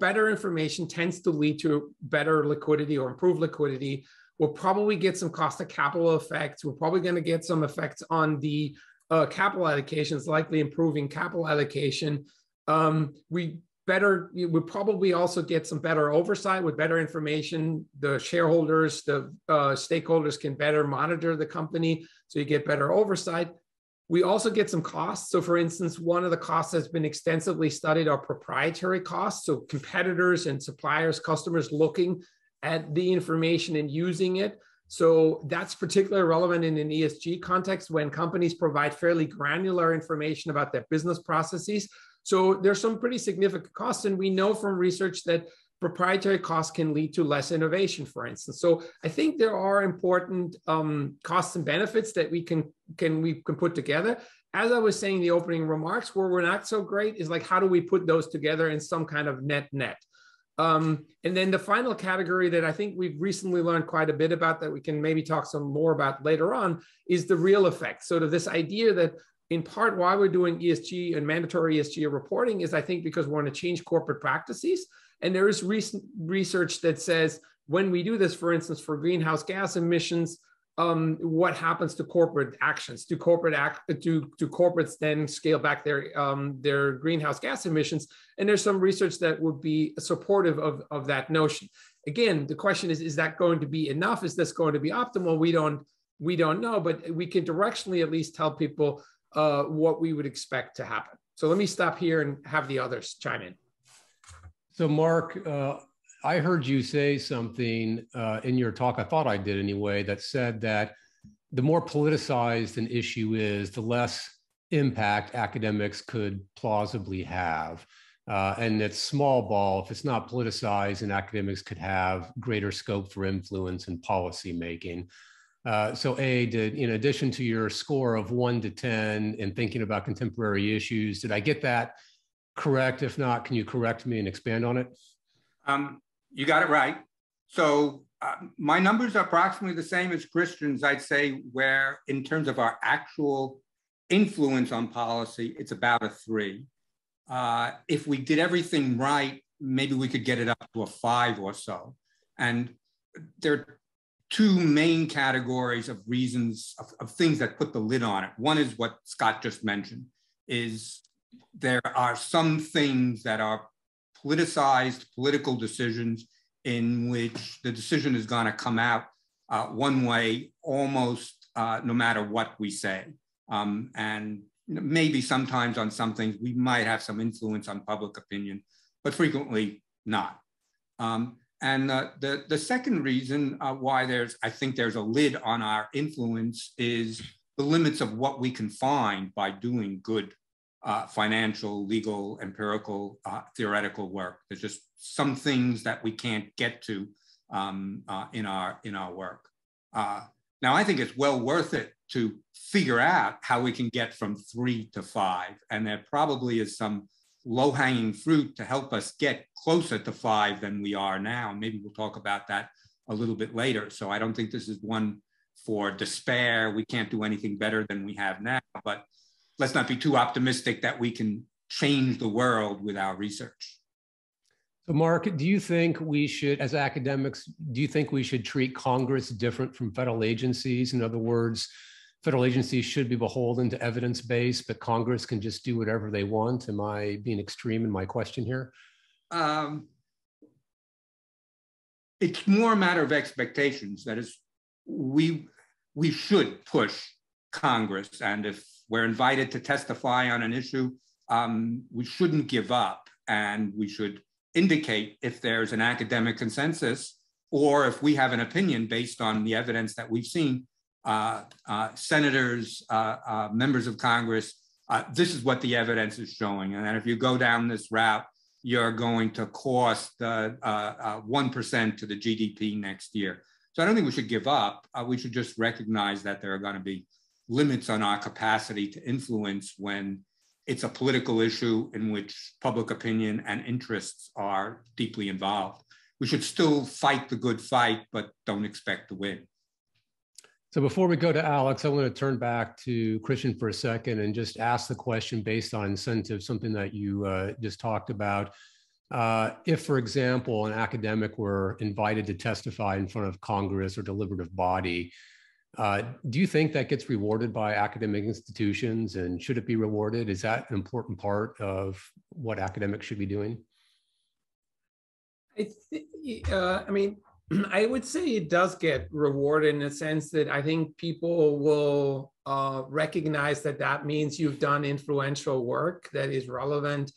better information tends to lead to better liquidity or improved liquidity. We'll probably get some cost of capital effects. We're probably going to get some effects on the capital allocations, likely improving capital allocation. We probably also get some better oversight with better information. The shareholders, the stakeholders can better monitor the company, so you get better oversight. We also get some costs. So for instance, one of the costs that's been extensively studied are proprietary costs. So competitors and suppliers, customers looking at the information and using it. So that's particularly relevant in an ESG context when companies provide fairly granular information about their business processes. So there's some pretty significant costs, and we know from research that proprietary costs can lead to less innovation, for instance. So I think there are important costs and benefits that we can put together. As I was saying in the opening remarks, where we're not so great is like, how do we put those together in some kind of net? And then the final category that I think we've recently learned quite a bit about that we can maybe talk some more about later on is the real effect. So to this idea that in part why we're doing ESG and mandatory ESG reporting is, I think, because we want to change corporate practices. And there is recent research that says when we do this, for instance, for greenhouse gas emissions, what happens to corporate actions? Do corporates then scale back their greenhouse gas emissions? And there's some research that would be supportive of that notion. Again, the question is that going to be enough? Is this going to be optimal? We don't know, but we can directionally at least tell people what we would expect to happen. So let me stop here and have the others chime in. So Mark, I heard you say something in your talk, I thought I did anyway, that said that the more politicized an issue is, the less impact academics could plausibly have. And it's small ball if it's not politicized, and academics could have greater scope for influence in policy making. So in addition to your score of 1 to 10 in thinking about contemporary issues, did I get that correct? If not, can you correct me and expand on it? You got it right. So my numbers are approximately the same as Christian's, I'd say, where in terms of our actual influence on policy, it's about a 3. If we did everything right, maybe we could get it up to a 5 or so. And there are 2 main categories of reasons, of things that put the lid on it. One is what Scott just mentioned, is there are some things that are politicized political decisions in which the decision is going to come out one way almost no matter what we say. And maybe sometimes on some things we might have some influence on public opinion, but frequently not. And the second reason why I think there's a lid on our influence is the limits of what we can find by doing good financial, legal, empirical, theoretical work. There's just some things that we can't get to in our work. Now, I think it's well worth it to figure out how we can get from 3 to 5, and there probably is some low-hanging fruit to help us get closer to 5 than we are now. Maybe we'll talk about that a little bit later. So I don't think this is one for despair. We can't do anything better than we have now, but let's not be too optimistic that we can change the world with our research. So Mark, do you think we should, as academics, do you think we should treat Congress different from federal agencies? In other words, federal agencies should be beholden to evidence-based, but Congress can just do whatever they want. Am I being extreme in my question here? It's more a matter of expectations. That is, we should push Congress, and if we're invited to testify on an issue, we shouldn't give up, and we should indicate if there's an academic consensus or if we have an opinion based on the evidence that we've seen. Senators, members of Congress, this is what the evidence is showing. And then if you go down this route, you're going to cost 1% to the GDP next year. So I don't think we should give up. We should just recognize that there are going to be limits on our capacity to influence when it's a political issue in which public opinion and interests are deeply involved. We should still fight the good fight, but don't expect to win. So before we go to Alex, I want to turn back to Christian for a second and just ask the question based on incentive, something that you just talked about. If, for example, an academic were invited to testify in front of Congress or deliberative body, do you think that gets rewarded by academic institutions, and should it be rewarded? Is that an important part of what academics should be doing? I mean, I would say it does get rewarded in the sense that I think people will recognize that that means you've done influential work that is relevant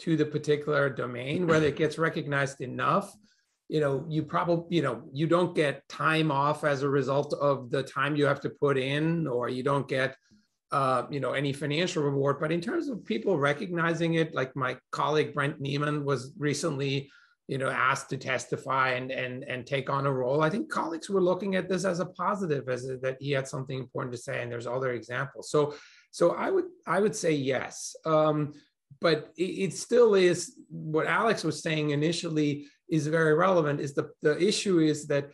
to the particular domain. Whether it gets recognized enough, you probably, you don't get time off as a result of the time you have to put in, or you don't get, any financial reward. But in terms of people recognizing it, like my colleague Brent Neiman was recently, asked to testify and take on a role. I think colleagues were looking at this as a positive, that he had something important to say, and there's other examples. So I would say yes. But it still is what Alex was saying initially is very relevant. Is the issue is that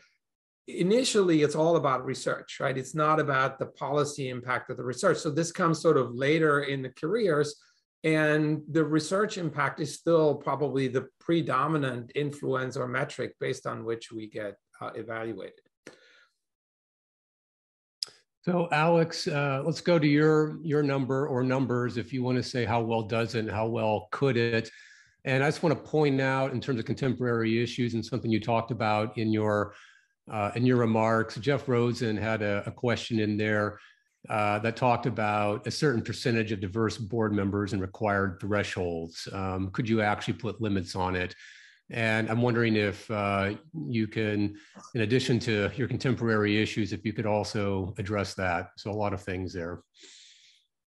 initially it's all about research, right? It's not about the policy impact of the research. So this comes sort of later in the careers, and the research impact is still probably the predominant influence or metric based on which we get evaluated. So Alex, let's go to your number or numbers if you want to say how well does it and how well could it. And I just want to point out in terms of contemporary issues and something you talked about in your remarks, Jeff Rosen had a question in there that talked about a certain percentage of diverse board members and required thresholds. Could you actually put limits on it? And I'm wondering if you can, in addition to your contemporary issues, if you could also address that. So a lot of things there.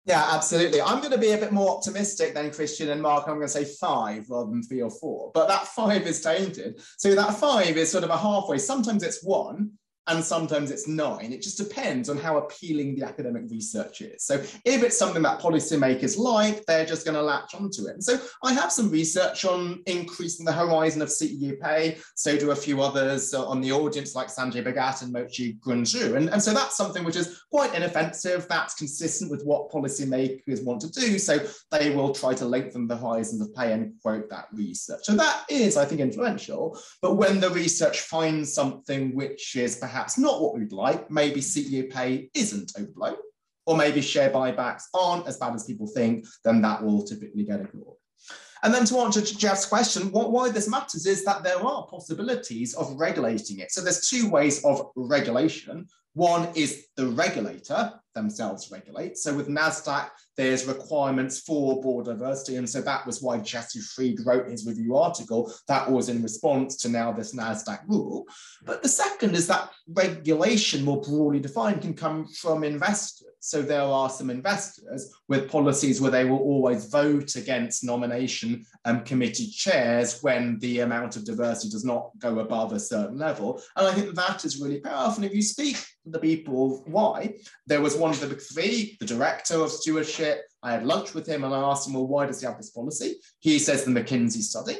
Yeah, absolutely. I'm going to be a bit more optimistic than Christian and Mark. I'm going to say 5 rather than 3 or 4, but that 5 is tainted. So that 5 is sort of a halfway. Sometimes it's 1, and sometimes it's 9. It just depends on how appealing the academic research is. So if it's something that policymakers like, they're just going to latch onto it. And so I have some research on increasing the horizon of CEU pay. So do a few others on the audience like Sanjay Bhagat and Mochi Grunju. And so that's something which is quite inoffensive. That's consistent with what policymakers want to do. So they will try to lengthen the horizons of pay and quote that research. So that is, I think, influential. But when the research finds something which is perhaps not what we'd like, maybe CEU pay isn't overblown, or maybe share buybacks aren't as bad as people think, then that will typically get ignored. And then to answer Jeff's question, why this matters is that there are possibilities of regulating it. So there's 2 ways of regulation. One is the regulator themselves regulate. So with NASDAQ, there's requirements for board diversity. And so that was why Jesse Fried wrote his review article. That was in response to now this NASDAQ rule. But the second is that regulation, more broadly defined, can come from investors. So there are some investors with policies where they will always vote against nomination committee chairs when the amount of diversity does not go above a certain level. And I think that is really powerful. And if you speak to the people why, there was one of the big 3, the director of stewardship. I had lunch with him and I asked him, well, why does he have this policy? He says the McKinsey study.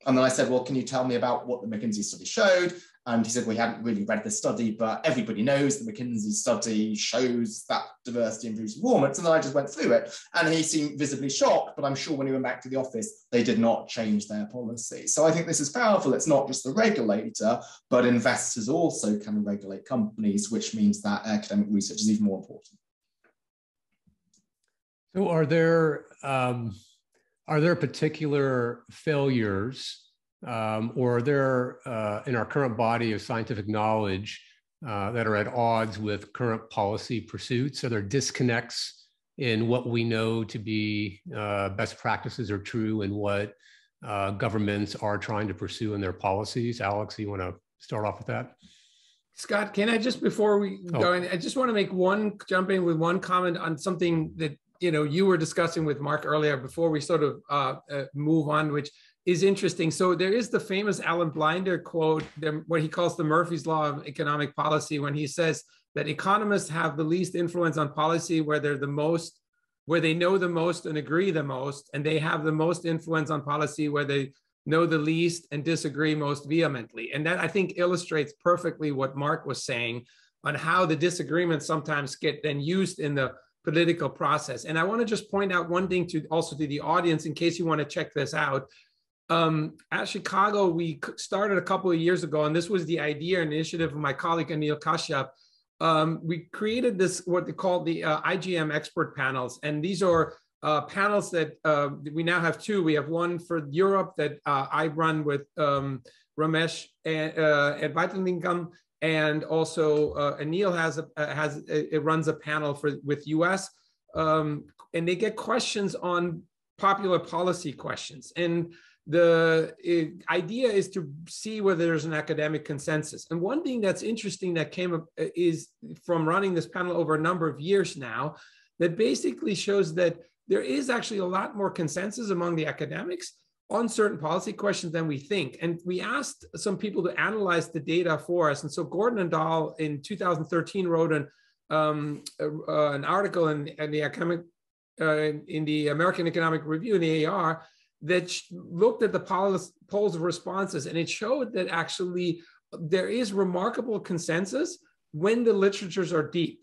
And then I said, well, can you tell me about what the McKinsey study showed? And he said, we hadn't really read the study, but everybody knows the McKinsey study shows that diversity improves performance. And then I just went through it and he seemed visibly shocked, but I'm sure when he went back to the office, they did not change their policy. So I think this is powerful. It's not just the regulator, but investors also can regulate companies, which means that academic research is even more important. So are there particular failures or are there in our current body of scientific knowledge that are at odds with current policy pursuits? Are there disconnects in what we know to be best practices or true and what governments are trying to pursue in their policies? Alex, you want to start off with that? Scott, can I just, before we go in, I just want to jump in with one comment on something that you were discussing with Mark earlier before we sort of move on, which is interesting. So there is the famous Alan Blinder quote, what he calls the Murphy's Law of economic policy, when he says that economists have the least influence on policy where they're the most, where they know the most and agree the most, and they have the most influence on policy where they know the least and disagree most vehemently. And that, I think, illustrates perfectly what Mark was saying on how the disagreements sometimes get then used in the political process. And I want to just point out one thing also to the audience in case you want to check this out. At Chicago, we started a couple of years ago, and this was the idea and initiative of my colleague Anil Kashyap. We created this, what they call the IGM expert panels. And these are panels that we now have 2. We have one for Europe that I run with Ramesh at Weitlingam, and also Anil runs a panel with US, and they get questions on popular policy questions. And the idea is to see whether there's an academic consensus. And one thing that's interesting that came up is from running this panel over a number of years now, that basically shows that there is actually a lot more consensus among the academics on certain policy questions than we think. And we asked some people to analyze the data for us. And so Gordon and Dahl in 2013 wrote an article in the American Economic Review, in the AR, that looked at the polls of responses. And it showed that actually there is remarkable consensus when the literatures are deep.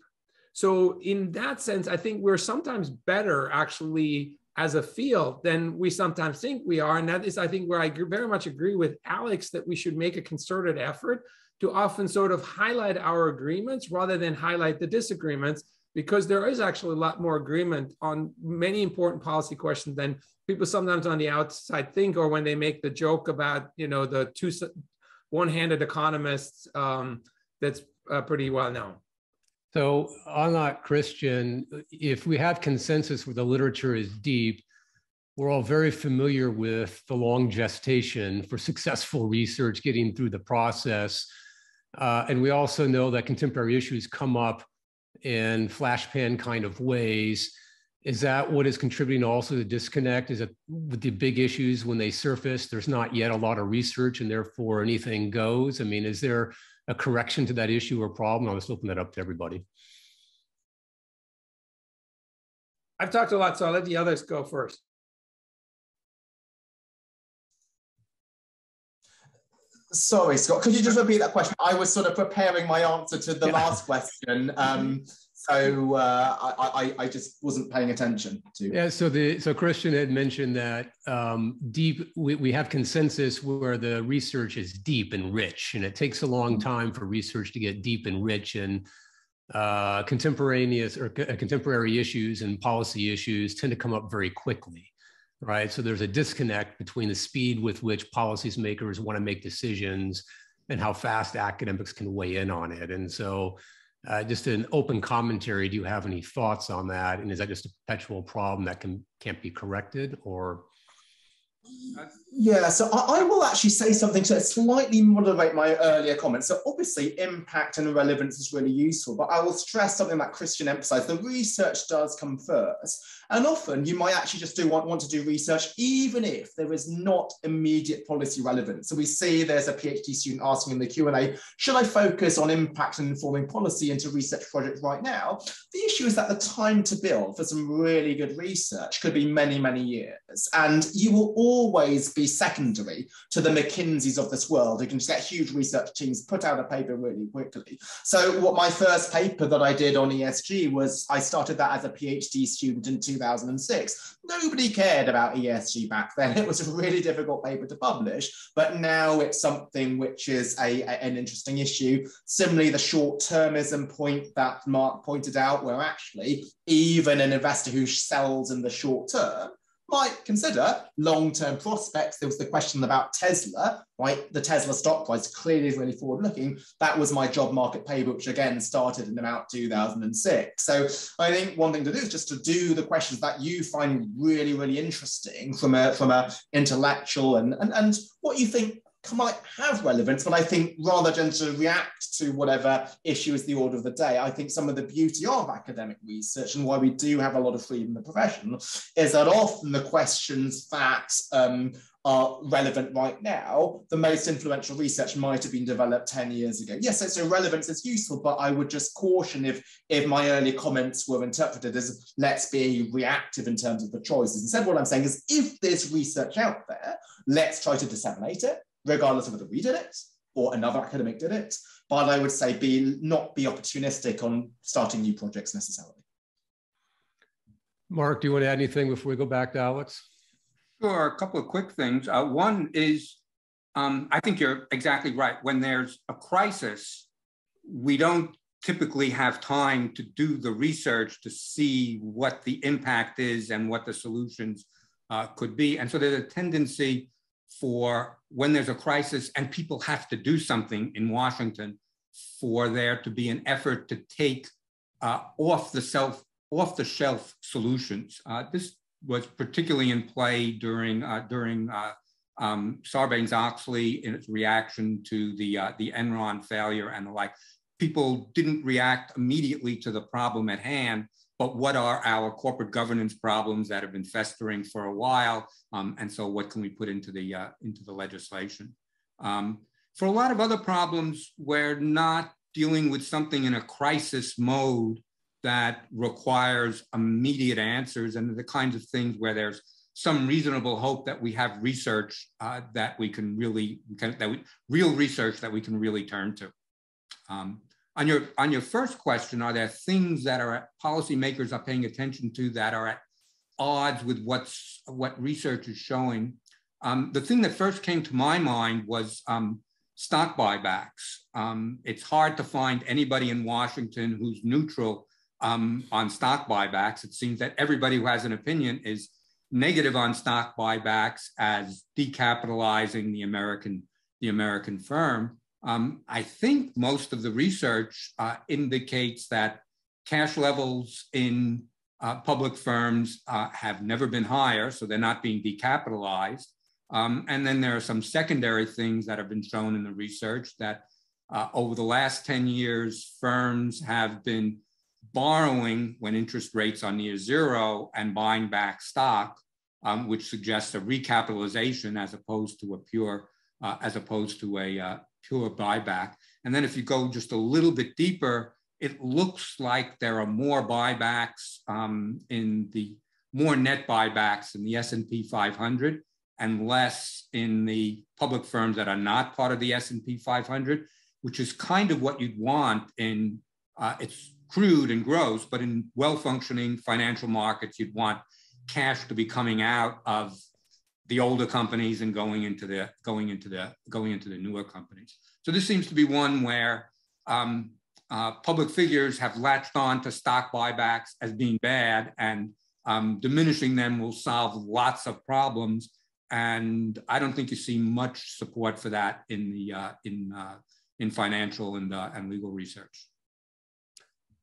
So in that sense, I think we're sometimes better actually as a field than we sometimes think we are. And that is, I think, where I very much agree with Alex, that we should make a concerted effort to often sort of highlight our agreements rather than highlight the disagreements, because there is actually a lot more agreement on many important policy questions than people sometimes on the outside think, or when they make the joke about, the 2 one-handed economists, that's pretty well known. So on that, Christian, if we have consensus where the literature is deep, we're all very familiar with the long gestation for successful research getting through the process. And we also know that contemporary issues come up in flashpan kind of ways. Is that what is contributing also to the disconnect? Is it with the big issues when they surface, there's not yet a lot of research and therefore anything goes? I mean, is there a correction to that issue or problem? I'll just open that up to everybody. I've talked a lot, so I'll let the others go first. Sorry, Scott, could you just repeat that question? I was sort of preparing my answer to the last question. So I just wasn't paying attention to. Yeah, so Christian had mentioned that we have consensus where the research is deep and rich, and it takes a long time for research to get deep and rich, and contemporary issues and policy issues tend to come up very quickly. Right, so there's a disconnect between the speed with which policymakers want to make decisions and how fast academics can weigh in on it. And so just an open commentary, do you have any thoughts on that? And is that just a perpetual problem that can't be corrected, or? Yeah, so I will actually say something to slightly moderate my earlier comments. So obviously impact and relevance is really useful, but I will stress something that Christian emphasized. The research does come first. And often you might actually just want to do research even if there is not immediate policy relevance. So we see there's a PhD student asking in the Q&A, should I focus on impact and informing policy into research projects right now? The issue is that the time to build for some really good research could be many, many years. And you will always be secondary to the McKinseys of this world who can just get huge research teams, put out a paper really quickly. So what my first paper that I did on ESG was, I started that as a PhD student in 2006. Nobody cared about ESG back then. It was a really difficult paper to publish, but now it's something which is an interesting issue. Similarly, the short-termism point that Mark pointed out, where actually even an investor who sells in the short term might consider long-term prospects. There was the question about Tesla, right? The Tesla stock price clearly is really forward-looking. That was my job market paper, which again started in about 2006. So I think one thing to do is just to do the questions that you find really, really interesting from a intellectual and what you think might have relevance, but I think rather than to react to whatever issue is the order of the day, I think some of the beauty of academic research and why we do have a lot of freedom in the profession is that often the questions that are relevant right now, the most influential research might have been developed 10 years ago. Yes, so relevance is useful, but I would just caution if my early comments were interpreted as let's be reactive in terms of the choices. Instead, what I'm saying is if there's research out there, let's try to disseminate it, regardless of whether we did it or another academic did it. But I would say not be opportunistic on starting new projects necessarily. Mark, do you want to add anything before we go back to Alex? Sure, a couple of quick things. One is, I think you're exactly right. When there's a crisis, we don't typically have time to do the research to see what the impact is and what the solutions could be. And so there's a tendency for when there's a crisis and people have to do something in Washington, for there to be an effort to take off-the-shelf solutions. This was particularly in play during Sarbanes-Oxley in its reaction to the Enron failure and the like. People didn't react immediately to the problem at hand, but what are our corporate governance problems that have been festering for a while? And so what can we put into the legislation? For a lot of other problems, we're not dealing with something in a crisis mode that requires immediate answers, and the kinds of things where there's some reasonable hope that we have research that we can really, real research that we can really turn to. On your first question, are there things that policymakers are paying attention to that are at odds with what research is showing? The thing that first came to my mind was stock buybacks. It's hard to find anybody in Washington who's neutral on stock buybacks. It seems that everybody who has an opinion is negative on stock buybacks as decapitalizing the American firm. I think most of the research indicates that cash levels in public firms have never been higher, so they're not being decapitalized. And then there are some secondary things that have been shown in the research that over the last 10 years, firms have been borrowing when interest rates are near zero and buying back stock, which suggests a recapitalization as opposed to a pure buyback. And then if you go just a little bit deeper, it looks like there are more buybacks more net buybacks in the S&P 500 and less in the public firms that are not part of the S&P 500, which is kind of what you'd want in, it's crude and gross, but in well-functioning financial markets, you'd want cash to be coming out of the older companies and going into the newer companies. So this seems to be one where public figures have latched on to stock buybacks as being bad, and diminishing them will solve lots of problems. And I don't think you see much support for that in financial and legal research.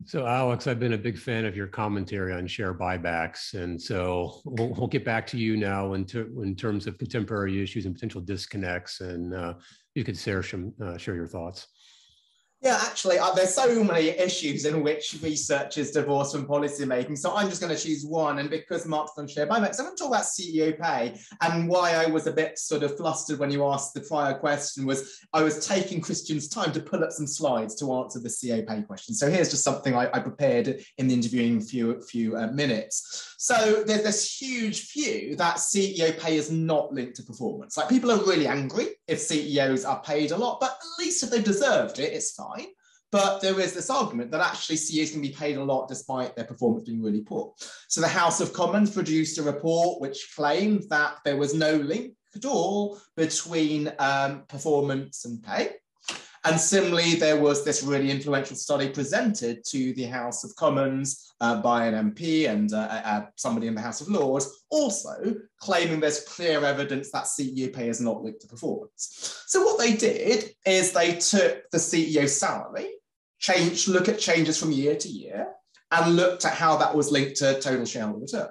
So Alex, I've been a big fan of your commentary on share buybacks. And so we'll get back to you now in terms of contemporary issues and potential disconnects, and you could share your thoughts. Yeah, actually, there's so many issues in which research is divorced from policy making. So I'm just going to choose one. And because Mark's done share buybacks, I'm going to talk about CEO pay. And why I was a bit sort of flustered when you asked the prior question was I was taking Christian's time to pull up some slides to answer the CEO pay question. So here's just something I prepared in the interviewing few minutes. So there's this huge view that CEO pay is not linked to performance. Like, people are really angry if CEOs are paid a lot, but at least if they've deserved it, it's fine. But there is this argument that actually CEOs can be paid a lot despite their performance being really poor. So the House of Commons produced a report which claimed that there was no link at all between performance and pay. And similarly, there was this really influential study presented to the House of Commons by an MP and somebody in the House of Lords, also claiming there's clear evidence that CEO pay is not linked to performance. So what they did is they took the CEO's salary, look at changes from year to year, and looked at how that was linked to total shareholder return.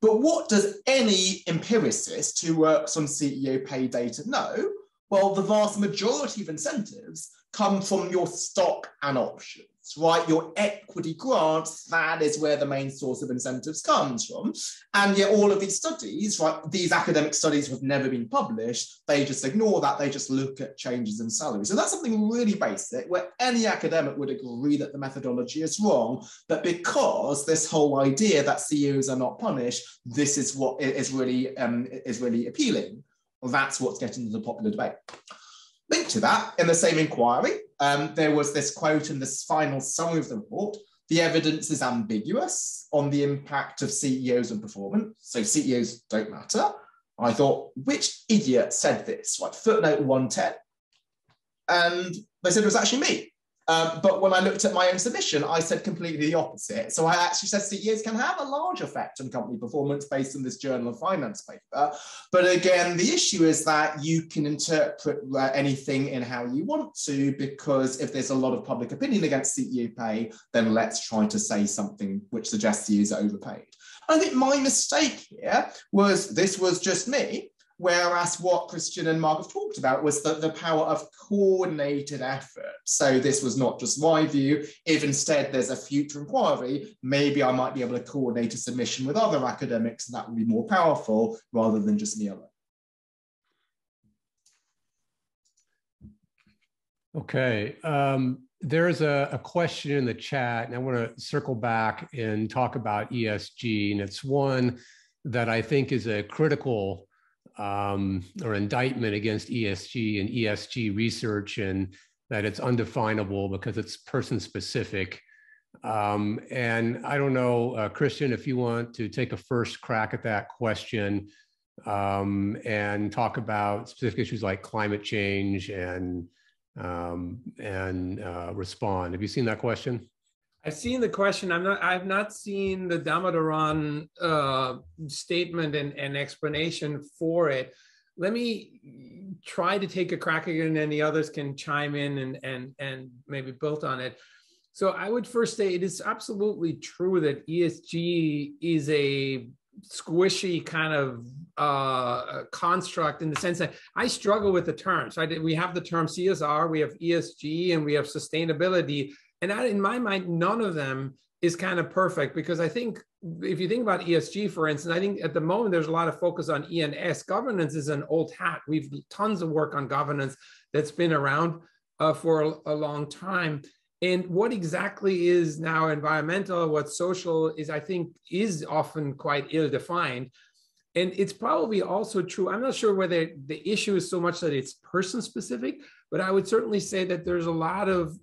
But what does any empiricist who works on CEO pay data know? Well, the vast majority of incentives come from your stock and options, right? Your equity grants, that is where the main source of incentives comes from. And yet all of these studies, right, these academic studies have never been published. They just ignore that. They just look at changes in salary. So that's something really basic where any academic would agree that the methodology is wrong. But because this whole idea that CEOs are not punished, this is what is really appealing. Well, that's what's getting into the popular debate. Linked to that, in the same inquiry, there was this quote in this final summary of the report: the evidence is ambiguous on the impact of CEOs on performance, so CEOs don't matter. I thought, which idiot said this? Like, footnote 110. And they said it was actually me. But when I looked at my own submission, I said completely the opposite. So I actually said CEOs can have a large effect on company performance based on this Journal of Finance paper. But again, the issue is that you can interpret anything in how you want to, because if there's a lot of public opinion against CEO pay, then let's try to say something which suggests CEOs are overpaid. I think my mistake here was this was just me. Whereas what Christian and Mark have talked about was the power of coordinated effort. So this was not just my view. If instead there's a future inquiry, maybe I might be able to coordinate a submission with other academics, and that would be more powerful rather than just me alone. Okay. There's a question in the chat, and I want to circle back and talk about ESG. And it's one that I think is a critical or indictment against ESG and ESG research, and that it's undefinable because it's person specific. And I don't know, Christian, if you want to take a first crack at that question and talk about specific issues like climate change and respond. Have you seen that question? I've seen the question. I've not seen the Damodaran statement and explanation for it. Let me try to take a crack again, and the others can chime in and maybe build on it. So I would first say it is absolutely true that ESG is a squishy kind of construct, in the sense that I struggle with the terms. Right? We have the term CSR, we have ESG, and we have sustainability. And in my mind, none of them is kind of perfect, because I think if you think about ESG, for instance, I think at the moment there's a lot of focus on E and S. Governance is an old hat. We've tons of work on governance that's been around. for a long time. And what exactly is now environmental, what's social is, I think, is often quite ill-defined. And it's probably also true. I'm not sure whether the issue is so much that it's person specific, but I would certainly say that there's a lot of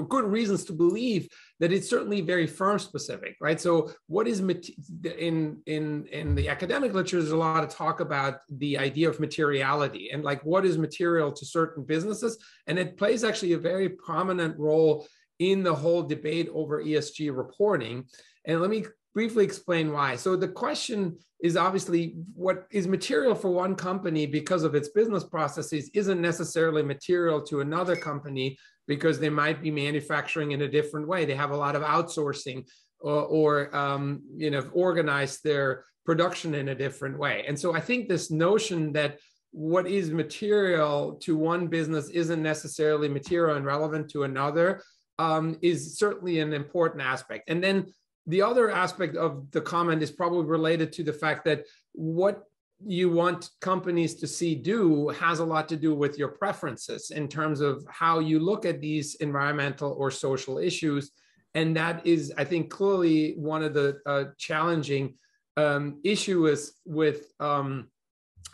good reasons to believe that it's certainly very firm specific, right? So what is in the academic literature, there's a lot of talk about the idea of materiality and like what is material to certain businesses. And it plays actually a very prominent role in the whole debate over ESG reporting. And let me briefly explain why. So the question is obviously what is material for one company because of its business processes isn't necessarily material to another company because they might be manufacturing in a different way. They have a lot of outsourcing or organize their production in a different way. And so I think this notion that what is material to one business isn't necessarily material and relevant to another is certainly an important aspect. And then the other aspect of the comment is probably related to the fact that what you want companies to see do has a lot to do with your preferences in terms of how you look at these environmental or social issues. And that is, I think, clearly one of the challenging issues with the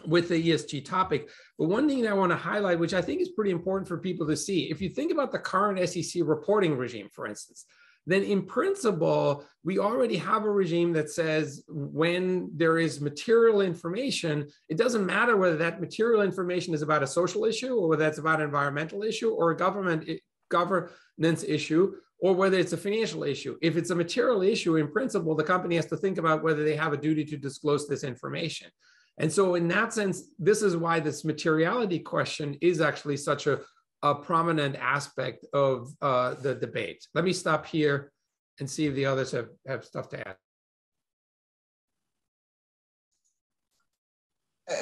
ESG topic. But one thing that I want to highlight, which I think is pretty important for people to see, if you think about the current SEC reporting regime, for instance, then in principle, we already have a regime that says when there is material information, it doesn't matter whether that material information is about a social issue or whether that's about an environmental issue or a governance issue, or whether it's a financial issue. If it's a material issue, in principle, the company has to think about whether they have a duty to disclose this information. And so in that sense, this is why this materiality question is actually such a prominent aspect of the debate. Let me stop here and see if the others have stuff to add.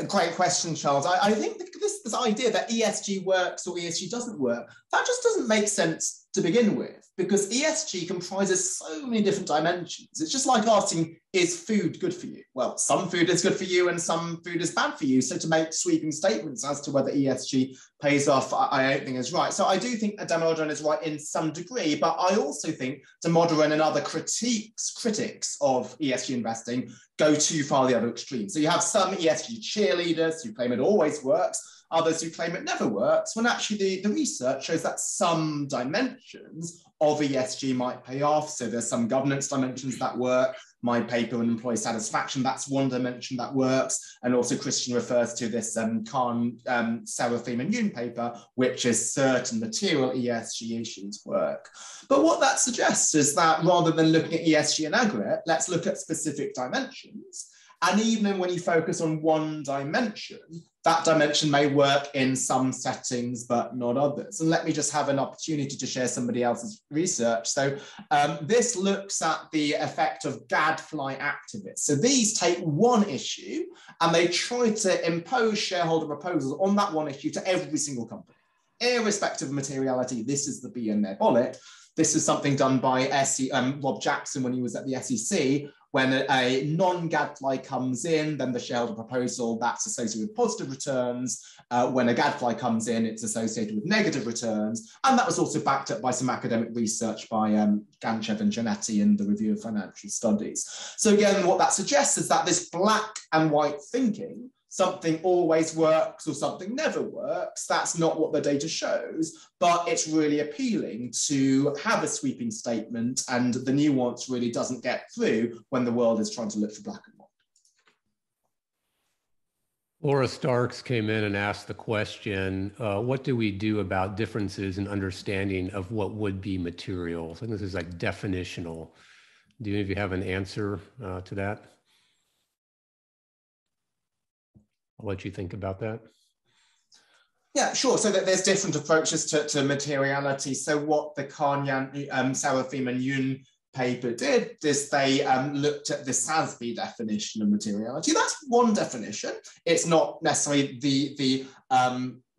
Great question, Charles. I think this idea that ESG works or ESG doesn't work, that just doesn't make sense to begin with, because ESG comprises so many different dimensions. It's just like asking, is food good for you? Well, some food is good for you and some food is bad for you. So to make sweeping statements as to whether ESG pays off, I don't think is right. So I do think Damodaran is right in some degree, but I also think Damodaran and other critics of ESG investing go too far the other extreme. So you have some ESG cheerleaders who claim it always works, others who claim it never works, when actually the research shows that some dimensions of ESG might pay off. So there's some governance dimensions that work. My paper on employee satisfaction, that's one dimension that works. And also Christian refers to this Sarah, Freeman, and Yoon paper, which is certain material ESG issues work. But what that suggests is that rather than looking at ESG in aggregate, let's look at specific dimensions. And even when you focus on one dimension, that dimension may work in some settings, but not others. And let me just have an opportunity to share somebody else's research. So this looks at the effect of gadfly activists. So these take one issue and they try to impose shareholder proposals on that one issue to every single company. Irrespective of materiality, this is the bee in their bonnet. This is something done by Rob Jackson when he was at the SEC. When a non-gadfly comes in, then the shareholder proposal, that's associated with positive returns. When a gadfly comes in, it's associated with negative returns. And that was also backed up by some academic research by Ganchev and Giannetti in the Review of Financial Studies. So again, what that suggests is that this black and white thinking, something always works or something never works, that's not what the data shows, but it's really appealing to have a sweeping statement, and the nuance really doesn't get through when the world is trying to look for black and white. Laura Starks came in and asked the question, what do we do about differences in understanding of what would be materials? And this is like definitional. Do any of you have an answer to that? I'll let you think about that. Yeah, sure. So there's different approaches to materiality. So what the Sarah Freeman Yoon paper did is they looked at the SASB definition of materiality. That's one definition. It's not necessarily the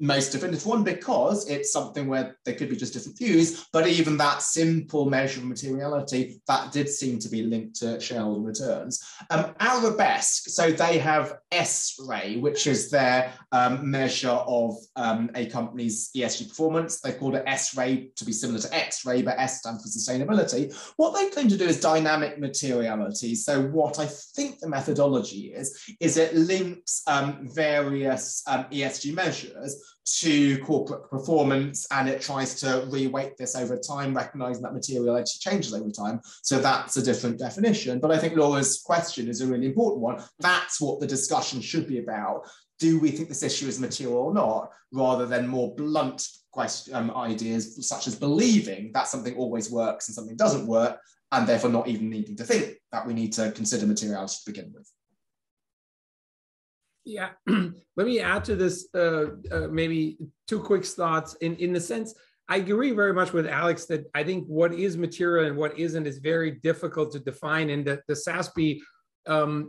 most definitive one, because it's something where there could be just different views, but even that simple measure of materiality, that did seem to be linked to shareholder returns. Arabesque, so they have S-ray, which is their measure of a company's ESG performance. They called it S-ray to be similar to X-ray, but S stands for sustainability. What they claim to do is dynamic materiality. So what I think the methodology is it links various ESG measures to corporate performance, and it tries to reweight this over time, recognizing that materiality changes over time. So that's a different definition. But I think Laura's question is a really important one. That's what the discussion should be about. Do we think this issue is material or not, rather than more blunt ideas such as believing that something always works and something doesn't work, and therefore not even needing to think that we need to consider materiality to begin with. Yeah, let me add to this maybe two quick thoughts. In the sense, I agree very much with Alex that I think what is material and what isn't is very difficult to define, and that the SASB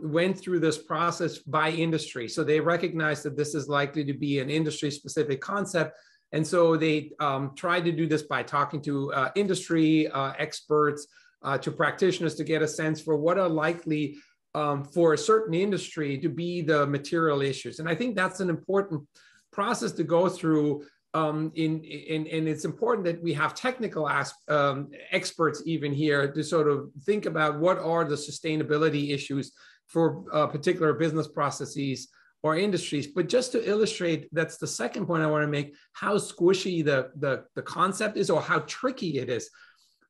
went through this process by industry. So they recognized that this is likely to be an industry-specific concept. And so they tried to do this by talking to industry experts, to practitioners, to get a sense for what are likely for a certain industry to be the material issues. And I think that's an important process to go through. And it's important that we have technical experts even here to sort of think about what are the sustainability issues for particular business processes or industries. But just to illustrate, that's the second point I want to make, how squishy the concept is, or how tricky it is.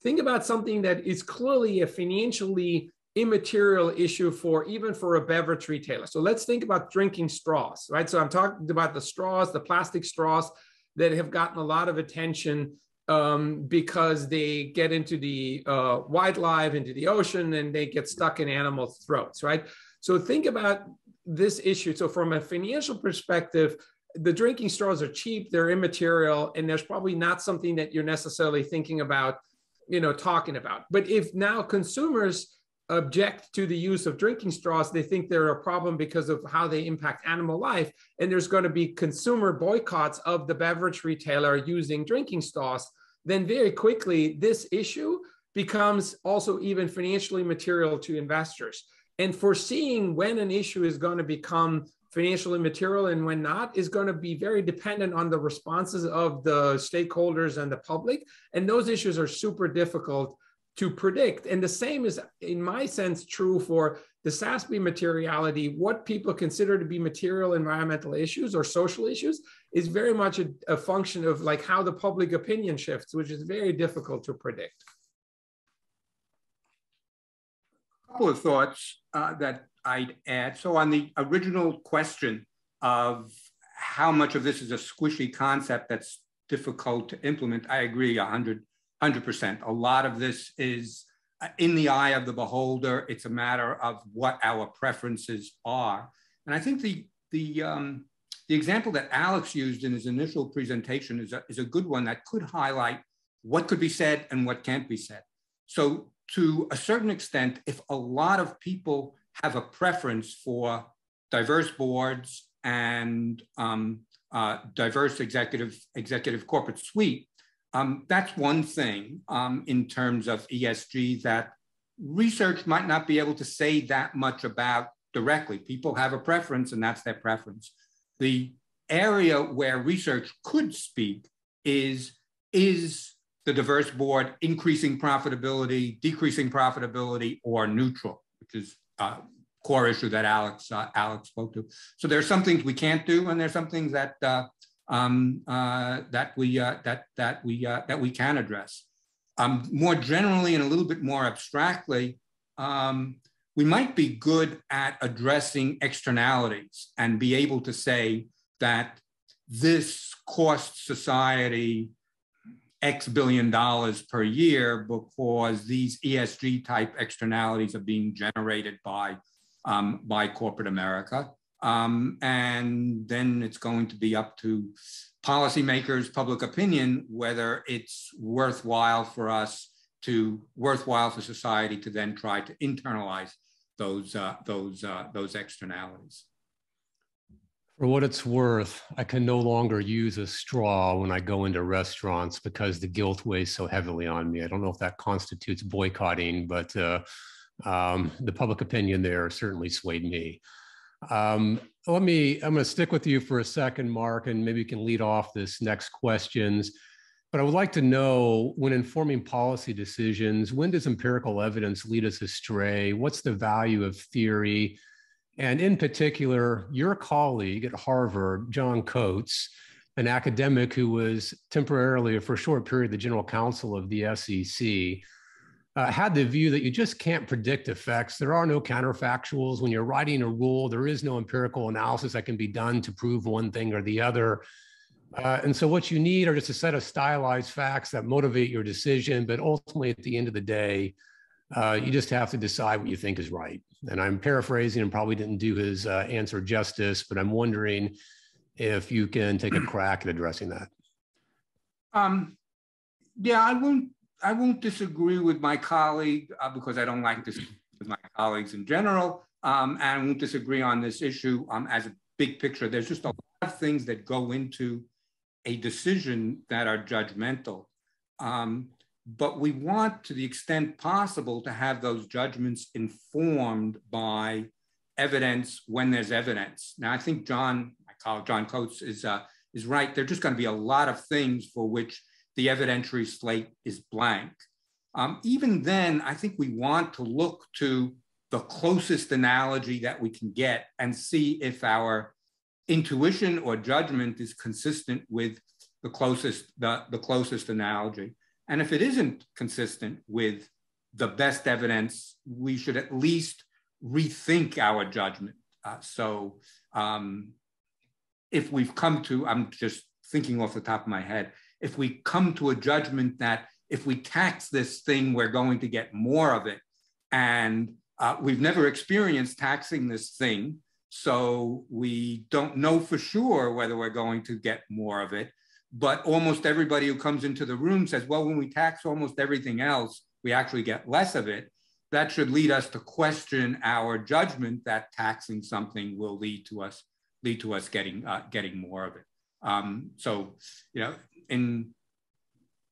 Think about something that is clearly a financially immaterial issue even for a beverage retailer. So let's think about drinking straws, right? So I'm talking about the straws, the plastic straws that have gotten a lot of attention because they get into the wildlife, into the ocean, and they get stuck in animals' throats, right? So think about this issue. So from a financial perspective, the drinking straws are cheap, they're immaterial, and there's probably not something that you're necessarily thinking about, talking about. But if now consumers object to the use of drinking straws, they think they're a problem because of how they impact animal life, and there's going to be consumer boycotts of the beverage retailer using drinking straws, then very quickly this issue becomes also even financially material to investors. And foreseeing when an issue is going to become financially material and when not is going to be very dependent on the responses of the stakeholders and the public, and those issues are super difficult to predict. And the same is, in my sense, true for the SASB materiality. What people consider to be material environmental issues or social issues is very much a function of like how the public opinion shifts, which is very difficult to predict. A couple of thoughts that I'd add. So on the original question of how much of this is a squishy concept that's difficult to implement, I agree 100%. A lot of this is in the eye of the beholder. It's a matter of what our preferences are. And I think the example that Alex used in his initial presentation is a good one that could highlight what could be said and what can't be said. So to a certain extent, if a lot of people have a preference for diverse boards and diverse executive corporate suite, that's one thing in terms of ESG that research might not be able to say that much about directly. People have a preference and that's their preference. The area where research could speak is the diverse board increasing profitability, decreasing profitability, or neutral, which is a core issue that Alex spoke to. So there's some things we can't do, and there's some things that we can address. More generally and a little bit more abstractly, we might be good at addressing externalities and be able to say that this costs society X billion dollars per year because these ESG type externalities are being generated by corporate America. And then it's going to be up to policymakers, public opinion, whether it's worthwhile for society to then try to internalize those externalities. For what it's worth, I can no longer use a straw when I go into restaurants because the guilt weighs so heavily on me. I don't know if that constitutes boycotting, but the public opinion there certainly swayed me. I'm going to stick with you for a second, Mark, and maybe you can lead off this next questions. But I would like to know, when informing policy decisions, when does empirical evidence lead us astray? What's the value of theory? And in particular, your colleague at Harvard, John Coates, an academic who was temporarily, for a short period, the general counsel of the SEC, had the view that you just can't predict effects. There are no counterfactuals. When you're writing a rule, there is no empirical analysis that can be done to prove one thing or the other. And so what you need are just a set of stylized facts that motivate your decision. But ultimately, at the end of the day, you just have to decide what you think is right. And I'm paraphrasing and probably didn't do his answer justice, but I'm wondering if you can take a crack at addressing that. Yeah, I won't disagree with my colleague because I don't like this with my colleagues in general, and I won't disagree on this issue as a big picture. There's just a lot of things that go into a decision that are judgmental. But we want, to the extent possible, to have those judgments informed by evidence when there's evidence. Now, I think my colleague John Coates is right. There are just going to be a lot of things for which the evidentiary slate is blank. Even then, I think we want to look to the closest analogy that we can get and see if our intuition or judgment is consistent with the closest analogy. And if it isn't consistent with the best evidence, we should at least rethink our judgment. If we've come to, I'm just thinking off the top of my head, if we come to a judgment that if we tax this thing, we're going to get more of it, and we've never experienced taxing this thing, so we don't know for sure whether we're going to get more of it. But almost everybody who comes into the room says, well, when we tax almost everything else, we actually get less of it. That should lead us to question our judgment that taxing something will lead to us getting more of it. So, in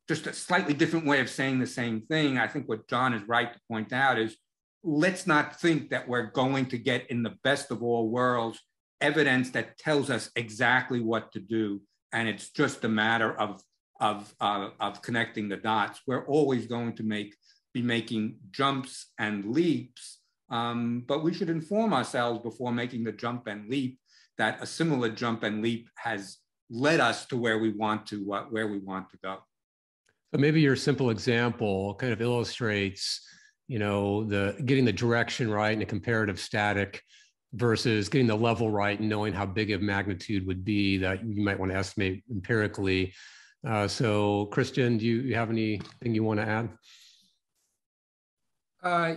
just a slightly different way of saying the same thing, I think what John is right to point out is, let's not think that we're going to get, in the best of all worlds, evidence that tells us exactly what to do. And it's just a matter of connecting the dots. We're always going to be making jumps and leaps, but we should inform ourselves before making the jump and leap that a similar jump and leap has led us to where we want to go. So maybe your simple example kind of illustrates, getting the direction right in a comparative static versus getting the level right and knowing how big of magnitude would be that you might want to estimate empirically. So Christian, do you have anything you want to add?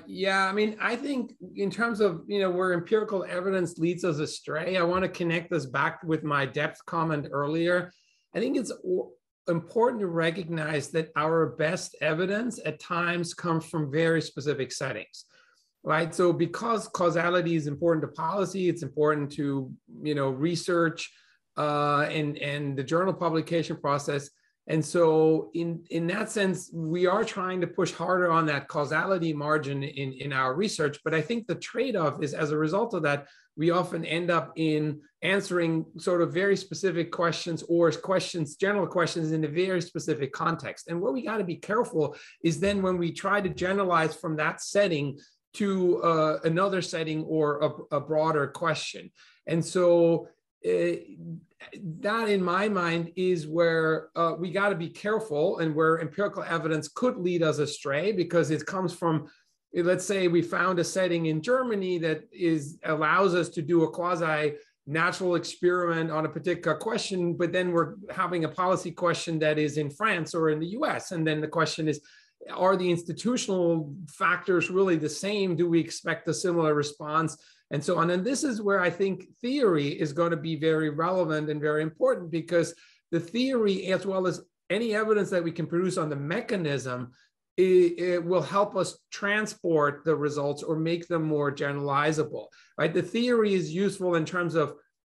Yeah, I mean, I think in terms of, where empirical evidence leads us astray, I want to connect this back with my depth comment earlier. I think it's important to recognize that our best evidence at times comes from very specific settings. Right. So because causality is important to policy, it's important to, research and the journal publication process. And so in that sense, we are trying to push harder on that causality margin in our research. But I think the trade-off is, as a result of that, we often end up in answering sort of very specific questions or general questions in a very specific context. And what we got to be careful is then when we try to generalize from that setting to another setting or a broader question. And so that, in my mind, is where we got to be careful, and where empirical evidence could lead us astray, because it comes from, let's say we found a setting in Germany that allows us to do a quasi-natural experiment on a particular question, but then we're having a policy question that is in France or in the US. And then the question is, are the institutional factors really the same? Do we expect a similar response? And so on. And this is where I think theory is going to be very relevant and very important, because the theory, as well as any evidence that we can produce on the mechanism, it will help us transport the results or make them more generalizable, right? The theory is useful in terms of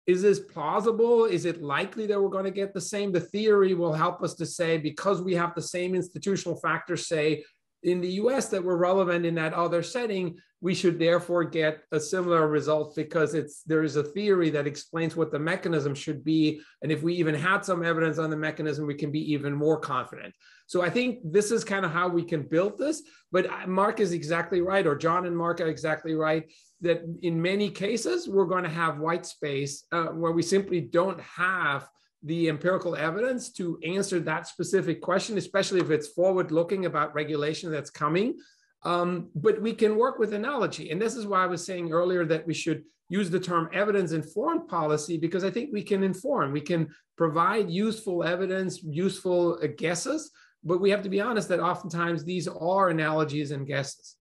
Is this plausible? Is it likely that we're going to get the same? The theory will help us to say, because we have the same institutional factors, say, in the US that were relevant in that other setting, we should therefore get a similar result because there is a theory that explains what the mechanism should be. And if we even had some evidence on the mechanism, we can be even more confident. So I think this is kind of how we can build this. But Mark is exactly right, or John and Mark are exactly right, that in many cases, we're going to have white space where we simply don't have the empirical evidence to answer that specific question, especially if it's forward-looking about regulation that's coming. But we can work with analogy. And this is why I was saying earlier that we should use the term evidence-informed policy, because I think we can inform. We can provide useful evidence, useful guesses, but we have to be honest that oftentimes these are analogies and guesses.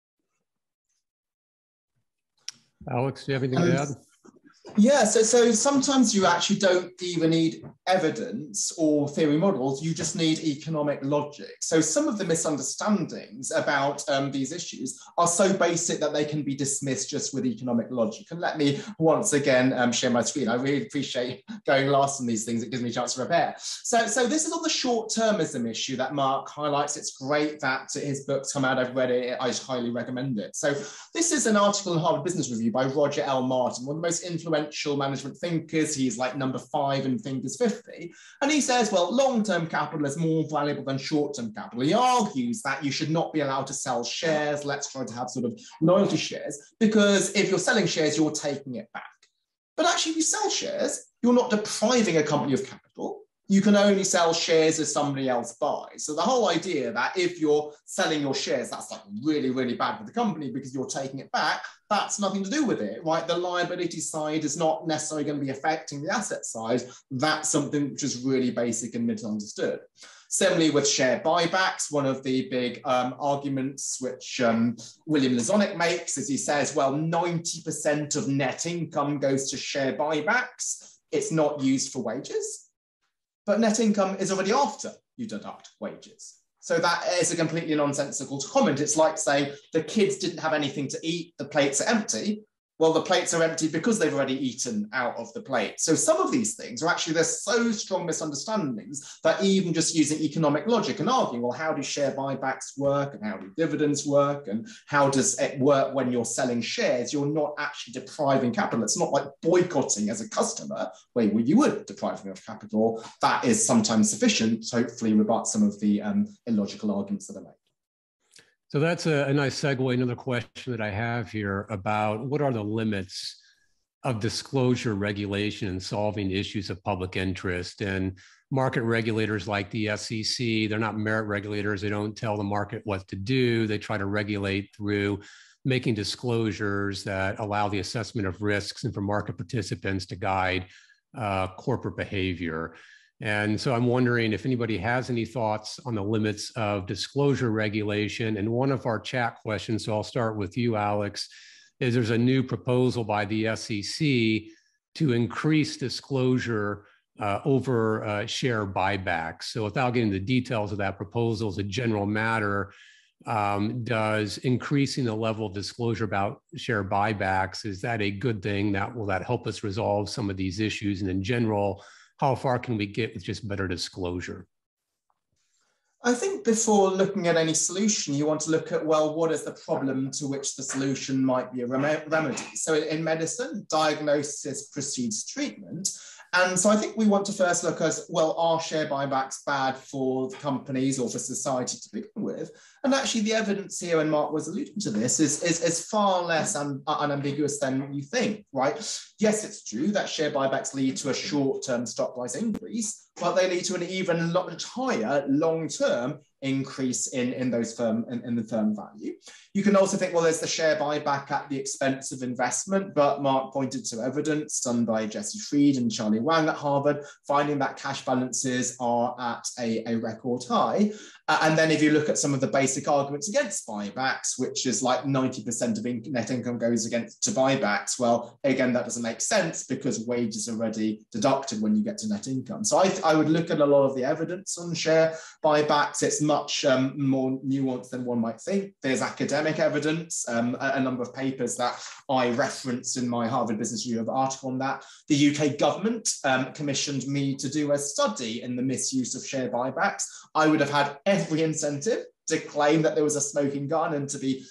Alex, do you have anything to add? Yeah, so sometimes you actually don't even need evidence or theory models, you just need economic logic. So some of the misunderstandings about these issues are so basic that they can be dismissed just with economic logic. And let me once again share my screen. I really appreciate going last on these things. It gives me a chance to prepare. So this is on the short-termism issue that Mark highlights. It's great that his book's come out. I've read it. I highly recommend it. So this is an article in Harvard Business Review by Roger L. Martin, one of the most influential management thinkers. He's like number 5 in Thinkers 50. And he says, well, long-term capital is more valuable than short-term capital. He argues that you should not be allowed to sell shares. Let's try to have sort of loyalty shares, because if you're selling shares, you're taking it back. But actually, if you sell shares, you're not depriving a company of capital. You can only sell shares as somebody else buys. So the whole idea that if you're selling your shares, that's like really, really bad for the company because you're taking it back, that's nothing to do with it, right? The liability side is not necessarily going to be affecting the asset side. That's something which is really basic and misunderstood. Similarly with share buybacks, one of the big arguments which William Lazonic makes is he says, well, 90% of net income goes to share buybacks. It's not used for wages. But net income is already after you deduct wages. So that is a completely nonsensical comment. It's like saying the kids didn't have anything to eat, the plates are empty. Well, the plates are empty because they've already eaten out of the plate. So some of these things are actually, there's so strong misunderstandings that even just using economic logic and arguing, well, how do share buybacks work and how do dividends work and how does it work when you're selling shares? You're not actually depriving capital. It's not like boycotting as a customer where you would deprive them of capital. That is sometimes sufficient to hopefully rebut some of the illogical arguments that are made. So that's a nice segue. Another question that I have here about what are the limits of disclosure regulation in solving issues of public interest. And market regulators like the SEC, they're not merit regulators. They don't tell the market what to do. They try to regulate through making disclosures that allow the assessment of risks and for market participants to guide corporate behavior. And so I'm wondering if anybody has any thoughts on the limits of disclosure regulation. And one of our chat questions, so I'll start with you, Alex, is there's a new proposal by the SEC to increase disclosure over share buybacks. So without getting the details of that proposal as a general matter, does increasing the level of disclosure about share buybacks, is that a good thing? Will that help us resolve some of these issues? And in general, how far can we get with just better disclosure? I think before looking at any solution, you want to look at, well, what is the problem to which the solution might be a remedy? So in medicine, diagnosis precedes treatment. And so I think we want to first look at, well, are share buybacks bad for companies or for society to begin with? And actually the evidence here, and Mark was alluding to this, is far less unambiguous than you think, right? Yes, it's true that share buybacks lead to a short-term stock price increase, but they lead to an even much higher long-term increase in the firm value. You can also think, well, there's the share buyback at the expense of investment, but Mark pointed to evidence done by Jesse Fried and Charlie Wang at Harvard, finding that cash balances are at a record high. And then if you look at some of the basic arguments against buybacks, which is like 90% of net income goes to buybacks, well, again, that doesn't make sense because wages are already deducted when you get to net income. So I would look at a lot of the evidence on share buybacks. It's much more nuanced than one might think. There's academic academic evidence, a number of papers that I referenced in my Harvard Business Review article on that. The UK government commissioned me to do a study in the misuse of share buybacks. I would have had every incentive to claim that there was a smoking gun and to be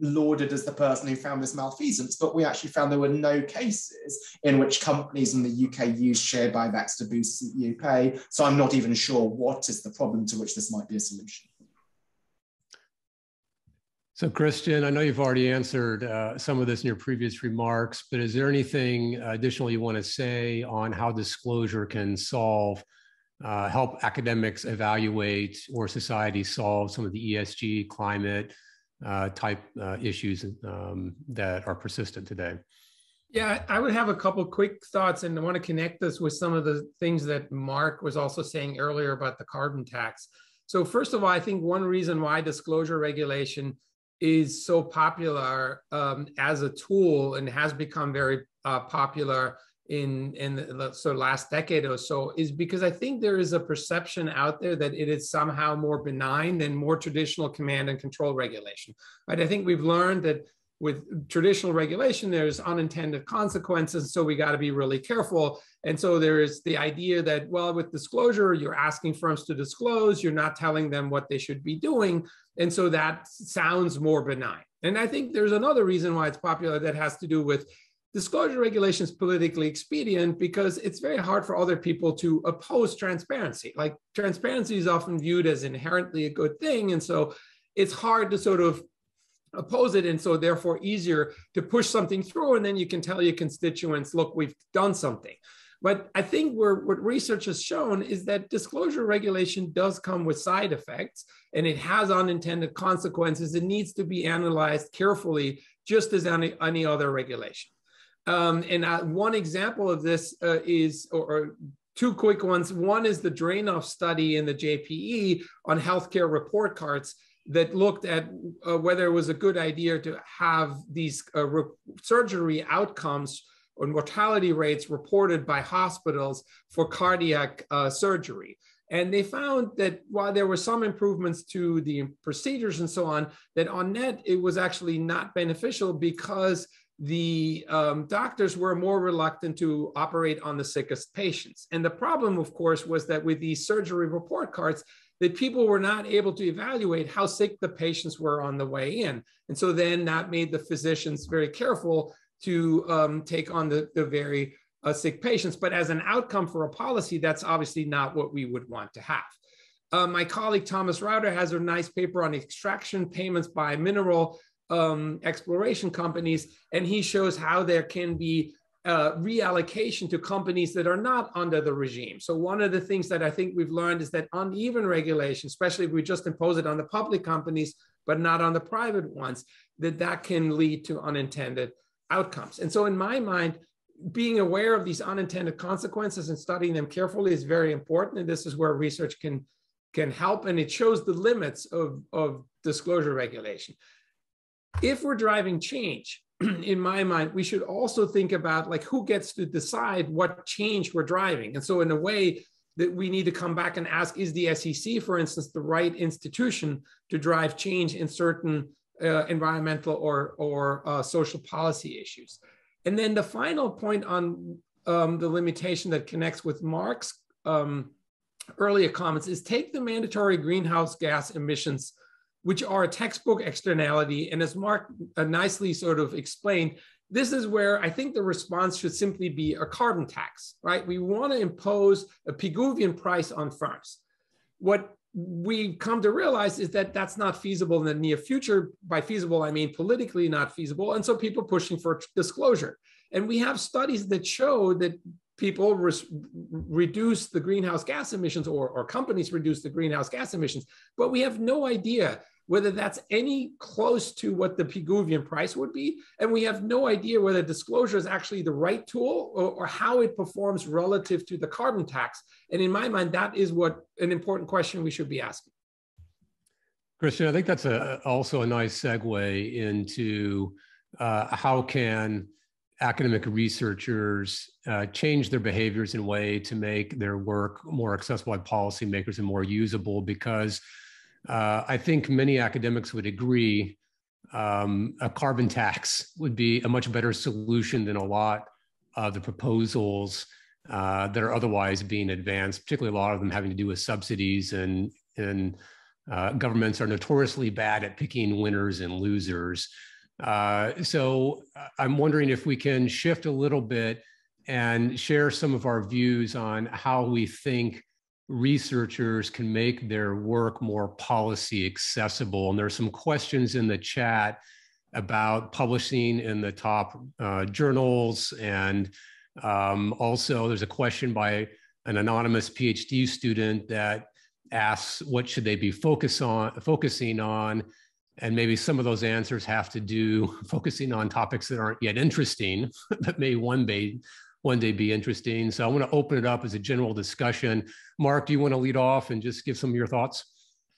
lauded as the person who found this malfeasance, but we actually found there were no cases in which companies in the UK used share buybacks to boost CEO pay. So I'm not even sure what is the problem to which this might be a solution. So Christian, I know you've already answered some of this in your previous remarks, but is there anything additional you want to say on how disclosure can help academics evaluate or society solve some of the ESG climate type issues that are persistent today? Yeah, I would have a couple quick thoughts, and I want to connect this with some of the things that Mark was also saying earlier about the carbon tax. So first of all, I think one reason why disclosure regulation is so popular as a tool and has become very popular in the last decade or so is because I think there is a perception out there that it is somehow more benign than more traditional command and control regulation. Right? I think we've learned that with traditional regulation, there's unintended consequences, so we got to be really careful. And so there is the idea that, well, with disclosure, you're asking firms to disclose, you're not telling them what they should be doing. And so that sounds more benign. And I think there's another reason why it's popular that has to do with disclosure regulation is politically expedient because it's very hard for other people to oppose transparency. Like transparency is often viewed as inherently a good thing. And so it's hard to sort of oppose it, and so therefore easier to push something through, and then you can tell your constituents, look, we've done something. But I think what research has shown is that disclosure regulation does come with side effects, and it has unintended consequences. It needs to be analyzed carefully, just as any other regulation. One example of this or two quick ones. One is the drain-off study in the JPE on healthcare report cards that looked at whether it was a good idea to have these surgery outcomes or mortality rates reported by hospitals for cardiac surgery. And they found that while there were some improvements to the procedures and so on, that on net, it was actually not beneficial because the doctors were more reluctant to operate on the sickest patients. And the problem, of course, was that with these surgery report cards, that people were not able to evaluate how sick the patients were on the way in. And so then that made the physicians very careful to take on the very sick patients. But as an outcome for a policy, that's obviously not what we would want to have. My colleague Thomas Rauter has a nice paper on extraction payments by mineral exploration companies, and he shows how there can be reallocation to companies that are not under the regime. So one of the things that I think we've learned is that uneven regulation, especially if we just impose it on the public companies, but not on the private ones, that can lead to unintended outcomes. And so in my mind, being aware of these unintended consequences and studying them carefully is very important. And this is where research can help. And it shows the limits of disclosure regulation. If we're driving change, in my mind, we should also think about like who gets to decide what change we're driving. And so in a way that we need to come back and ask, is the SEC, for instance, the right institution to drive change in certain environmental or social policy issues? And then the final point on the limitation that connects with Mark's earlier comments is take the mandatory greenhouse gas emissions, which are a textbook externality. And as Mark nicely sort of explained, this is where I think the response should simply be a carbon tax, right? We want to impose a Pigouvian price on firms. What we've come to realize is that that's not feasible in the near future. By feasible, I mean politically not feasible. And so people pushing for disclosure. And we have studies that show that people reduce the greenhouse gas emissions or companies reduce the greenhouse gas emissions, but we have no idea whether that's any close to what the Pigouvian price would be. And we have no idea whether disclosure is actually the right tool or how it performs relative to the carbon tax. And in my mind, that is what an important question we should be asking. Christian, I think that's also a nice segue into how can academic researchers change their behaviors in a way to make their work more accessible by policymakers and more usable, because I think many academics would agree a carbon tax would be a much better solution than a lot of the proposals that are otherwise being advanced, particularly a lot of them having to do with subsidies, and governments are notoriously bad at picking winners and losers. So I'm wondering if we can shift a little bit and share some of our views on how we think researchers can make their work more policy accessible. And there are some questions in the chat about publishing in the top journals. And also there's a question by an anonymous PhD student that asks, what should they be focusing on? And maybe some of those answers have to do focusing on topics that aren't yet interesting, but may one day be interesting. So I want to open it up as a general discussion. Mark, do you want to lead off and just give some of your thoughts?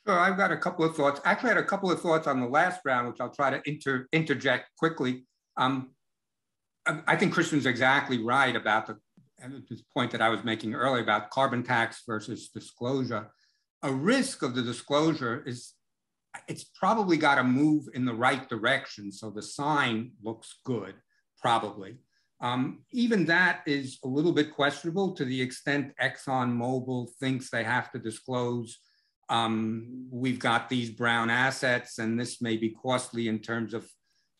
Sure, I've got a couple of thoughts. Actually, I had a couple of thoughts on the last round, which I'll try to interject quickly. I think Christian's exactly right about this point that I was making earlier about carbon tax versus disclosure. A risk of the disclosure is it's probably got to move in the right direction, so the sign looks good, probably. Even that is a little bit questionable to the extent ExxonMobil thinks they have to disclose we've got these brown assets and this may be costly in terms of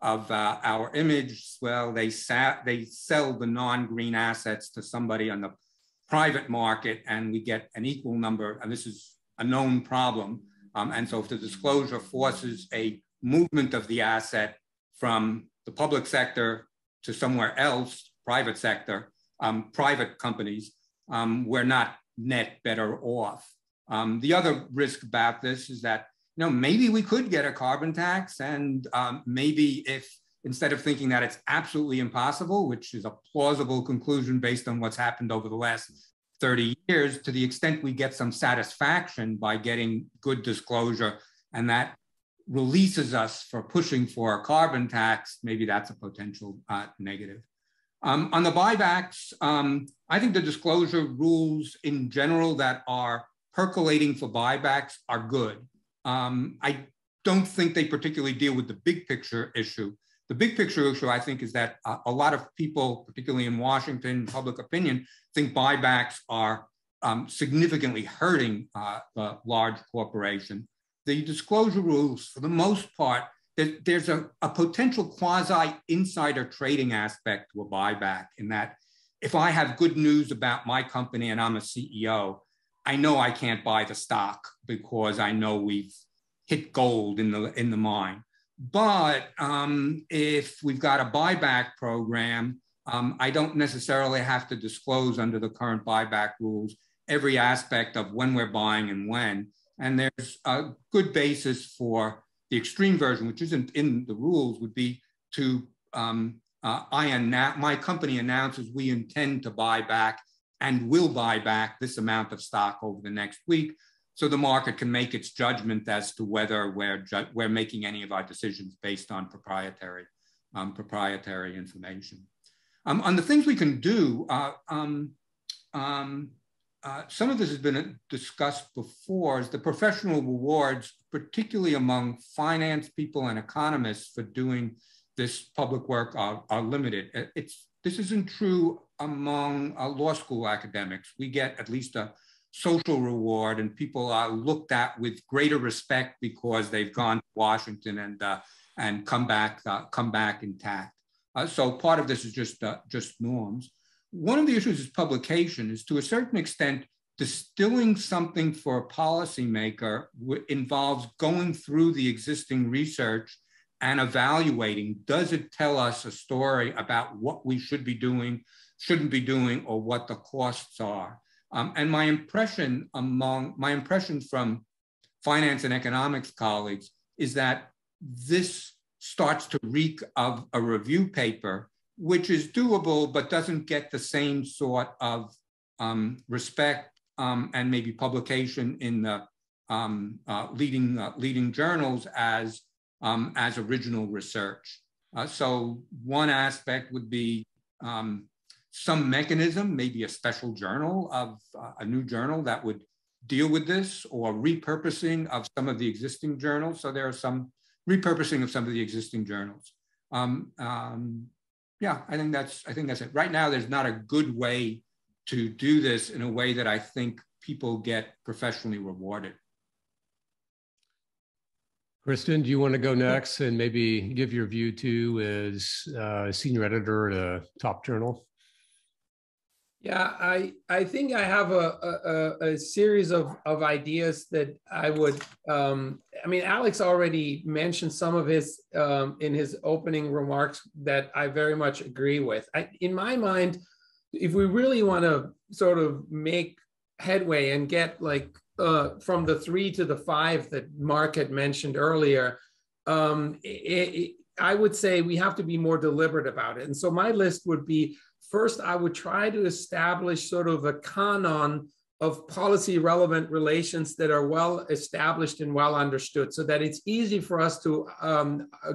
our image. Well, they sell the non-green assets to somebody on the private market and we get an equal number, and this is a known problem. And so if the disclosure forces a movement of the asset from the public sector to somewhere else, private sector, private companies, we're not net better off. The other risk about this is that, maybe we could get a carbon tax, and maybe if instead of thinking that it's absolutely impossible, which is a plausible conclusion based on what's happened over the last 30 years, to the extent we get some satisfaction by getting good disclosure, and that releases us for pushing for a carbon tax, maybe that's a potential negative. On the buybacks, I think the disclosure rules in general that are percolating for buybacks are good. I don't think they particularly deal with the big picture issue. The big picture issue, I think, is that a lot of people, particularly in Washington, public opinion, think buybacks are significantly hurting the large corporation. The disclosure rules, for the most part, there's a potential quasi-insider trading aspect to a buyback, in that if I have good news about my company and I'm a CEO, I know I can't buy the stock because I know we've hit gold in the mine. But if we've got a buyback program, I don't necessarily have to disclose under the current buyback rules every aspect of when we're buying and when. And there's a good basis for the extreme version, which isn't in the rules, would be to, my company announces we intend to buy back and will buy back this amount of stock over the next week, so the market can make its judgment as to whether we're making any of our decisions based on proprietary information. On the things we can do, some of this has been discussed before, is the professional rewards, particularly among finance people and economists for doing this public work, are limited. This isn't true among low school academics. We get at least a social reward, and people are looked at with greater respect because they've gone to Washington and come back intact. So part of this is just norms. One of the issues is publication. Is to a certain extent, distilling something for a policymaker involves going through the existing research and evaluating, does it tell us a story about what we should be doing, shouldn't be doing, or what the costs are? And my impression from finance and economics colleagues is that this starts to reek of a review paper, which is doable, but doesn't get the same sort of respect and maybe publication in the leading journals as original research. So one aspect would be some mechanism, maybe a special journal of a new journal that would deal with this, or repurposing of some of the existing journals. So there are some repurposing of some of the existing journals. Yeah, I think that's it. Right now, there's not a good way to do this in a way that I think people get professionally rewarded. Kristen, do you want to go next and maybe give your view too as senior editor at a top journal? Yeah, I think I have a series of ideas that I would, I mean, Alex already mentioned some of his in his opening remarks that I very much agree with. In my mind, if we really want to sort of make headway and get like from the 3 to the 5 that Mark had mentioned earlier, I would say we have to be more deliberate about it. And so my list would be, first, I would try to establish sort of a canon of policy relevant relations that are well established and well understood, so that it's easy for us to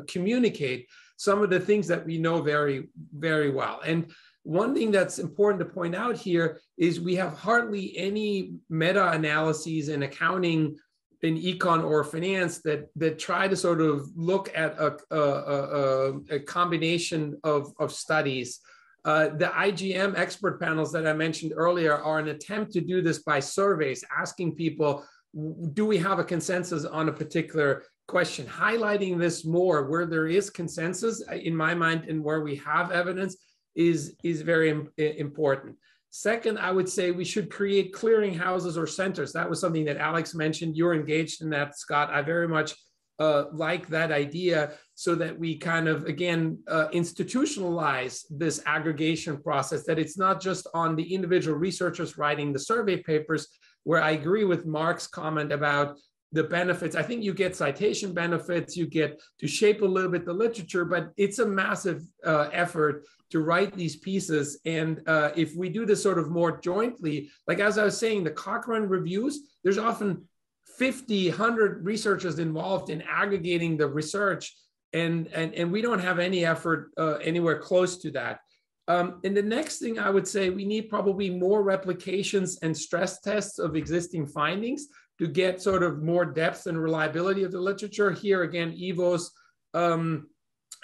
communicate some of the things that we know very, very well. And one thing that's important to point out here is we have hardly any meta-analyses in accounting, in econ or finance that try to sort of look at a combination of studies. The IGM expert panels that I mentioned earlier are an attempt to do this by surveys, asking people, do we have a consensus on a particular question? Highlighting this more where there is consensus, in my mind, and where we have evidence is very important. Second, I would say we should create clearinghouses or centers. That was something that Alex mentioned. You're engaged in that, Scott. I very much like that idea, so that we kind of, again, institutionalize this aggregation process, that it's not just on the individual researchers writing the survey papers, where I agree with Mark's comment about the benefits. I think you get citation benefits, you get to shape a little bit the literature, but it's a massive effort to write these pieces. And if we do this sort of more jointly, like as I was saying, the Cochrane reviews, there's often 50, 100 researchers involved in aggregating the research, and we don't have any effort anywhere close to that. And the next thing I would say, we need probably more replications and stress tests of existing findings to get sort of more depth and reliability of the literature. Here again, Ivo's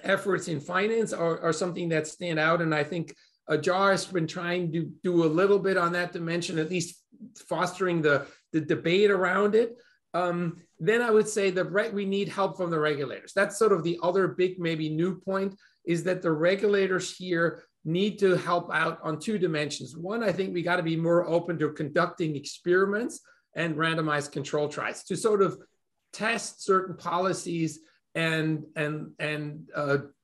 efforts in finance are something that stand out, and I think Jar has been trying to do a little bit on that dimension, at least fostering the debate around it. Then I would say that we need help from the regulators. That's sort of the other big, maybe new point, is that the regulators here need to help out on 2 dimensions. One, I think we got to be more open to conducting experiments and randomized control trials to sort of test certain policies and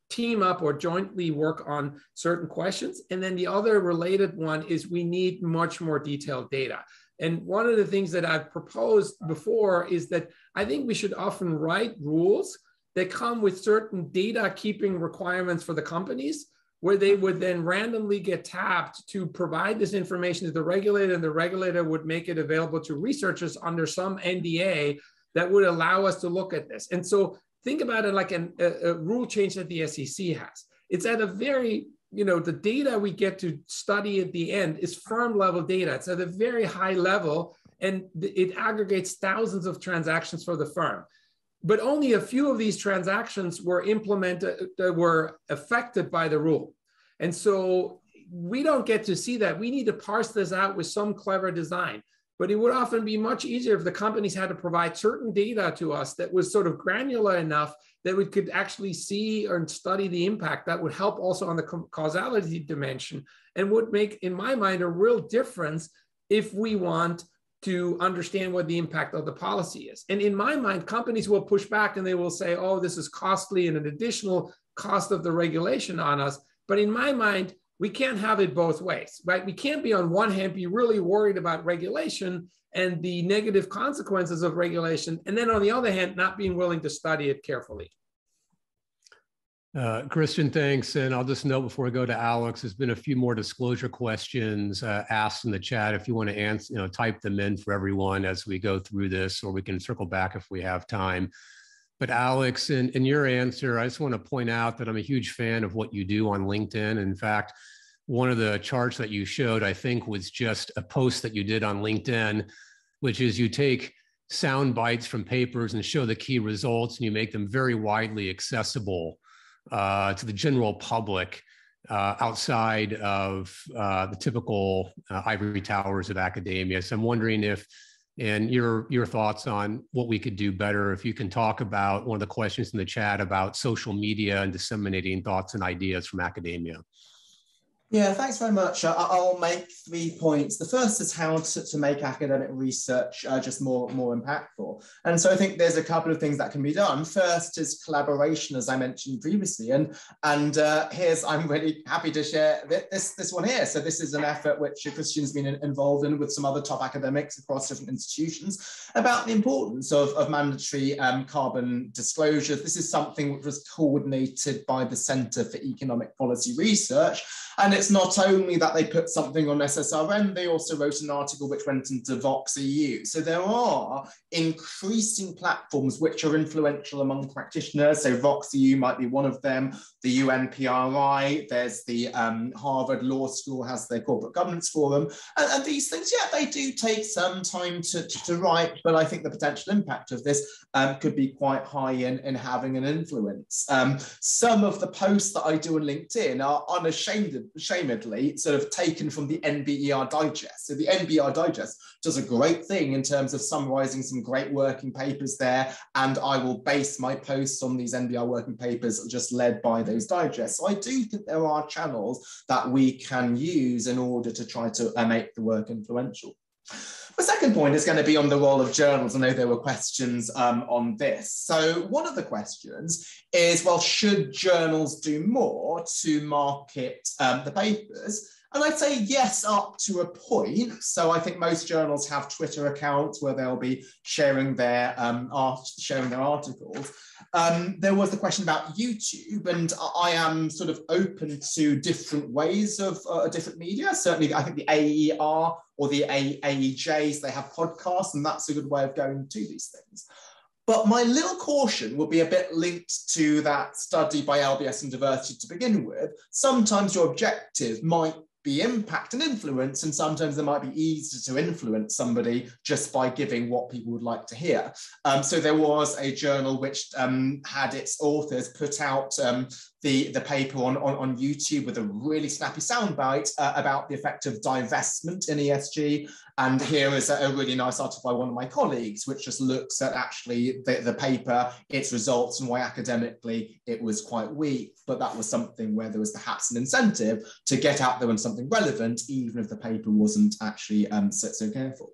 team up or jointly work on certain questions. And then the other related one is we need much more detailed data. And one of the things that I've proposed before is that I think we should often write rules that come with certain data keeping requirements for the companies, where they would then randomly get tapped to provide this information to the regulator, and the regulator would make it available to researchers under some NDA that would allow us to look at this. And so think about it like a rule change that the SEC has. It's at a very, the data we get to study at the end is firm level data. It's at a very high level, and it aggregates thousands of transactions for the firm. But only a few of these transactions were implemented, were affected by the rule. And so we don't get to see that. We need to parse this out with some clever design. But it would often be much easier if the companies had to provide certain data to us that was sort of granular enough that we could actually see and study the impact. That would help also on the causality dimension, and would make, in my mind, a real difference if we want to understand what the impact of the policy is. And in my mind, companies will push back and they will say, oh, this is costly and an additional cost of the regulation on us. But in my mind, we can't have it both ways, right? We can't be on one hand, be really worried about regulation and the negative consequences of regulation, and then on the other hand, not being willing to study it carefully. Christian, thanks. And I'll just note before I go to Alex, there's been a few more disclosure questions asked in the chat. If you want to answer, type them in for everyone as we go through this, or we can circle back if we have time. But Alex, in your answer, I just want to point out that I'm a huge fan of what you do on LinkedIn. In fact, one of the charts that you showed, I think, was just a post that you did on LinkedIn, which is you take sound bites from papers and show the key results, and you make them very widely accessible to the general public outside of the typical ivory towers of academia. So I'm wondering if, and your thoughts on what we could do better, if you can talk about one of the questions in the chat about social media and disseminating thoughts and ideas from academia. Yeah, thanks very much. I'll make 3 points. The first is how to make academic research just more impactful. And so I think there's a couple of things that can be done. First is collaboration, as I mentioned previously. And I'm really happy to share this one here. So this is an effort which Christian's been involved in with some other top academics across different institutions about the importance of mandatory carbon disclosures. This is something which was coordinated by the Centre for Economic Policy Research. And it's not only that they put something on SSRN, they also wrote an article which went into Vox EU. So there are increasing platforms which are influential among practitioners. So Vox EU might be one of them, the UNPRI, there's the Harvard Law School has their corporate governance forum. And these things, yeah, they do take some time to write, but I think the potential impact of this could be quite high in having an influence. Some of the posts that I do on LinkedIn are unashamedly sort of taken from the NBER Digest. So the NBER Digest does a great thing in terms of summarizing some great working papers there, and I will base my posts on these NBER working papers just led by those digests. So I do think there are channels that we can use in order to try to make the work influential. The second point is going to be on the role of journals. I know there were questions on this. So one of the questions is, well, should journals do more to market the papers? And I'd say yes, up to a point. So I think most journals have Twitter accounts where they'll be sharing their articles. There was the question about YouTube, and I am sort of open to different ways of different media. Certainly, I think the AER or the AEJs, they have podcasts, and that's a good way of going to these things. But my little caution will be a bit linked to that study by LBS and Diversity to begin with. Sometimes your objective might be impact and influence, and sometimes it might be easy to influence somebody just by giving what people would like to hear. So there was a journal which had its authors put out the paper on YouTube with a really snappy soundbite about the effect of divestment in ESG. And here is a really nice article by one of my colleagues, which just looks at actually the paper, its results, and why academically it was quite weak. But that was something where there was perhaps an incentive to get out there on something relevant, even if the paper wasn't actually so careful.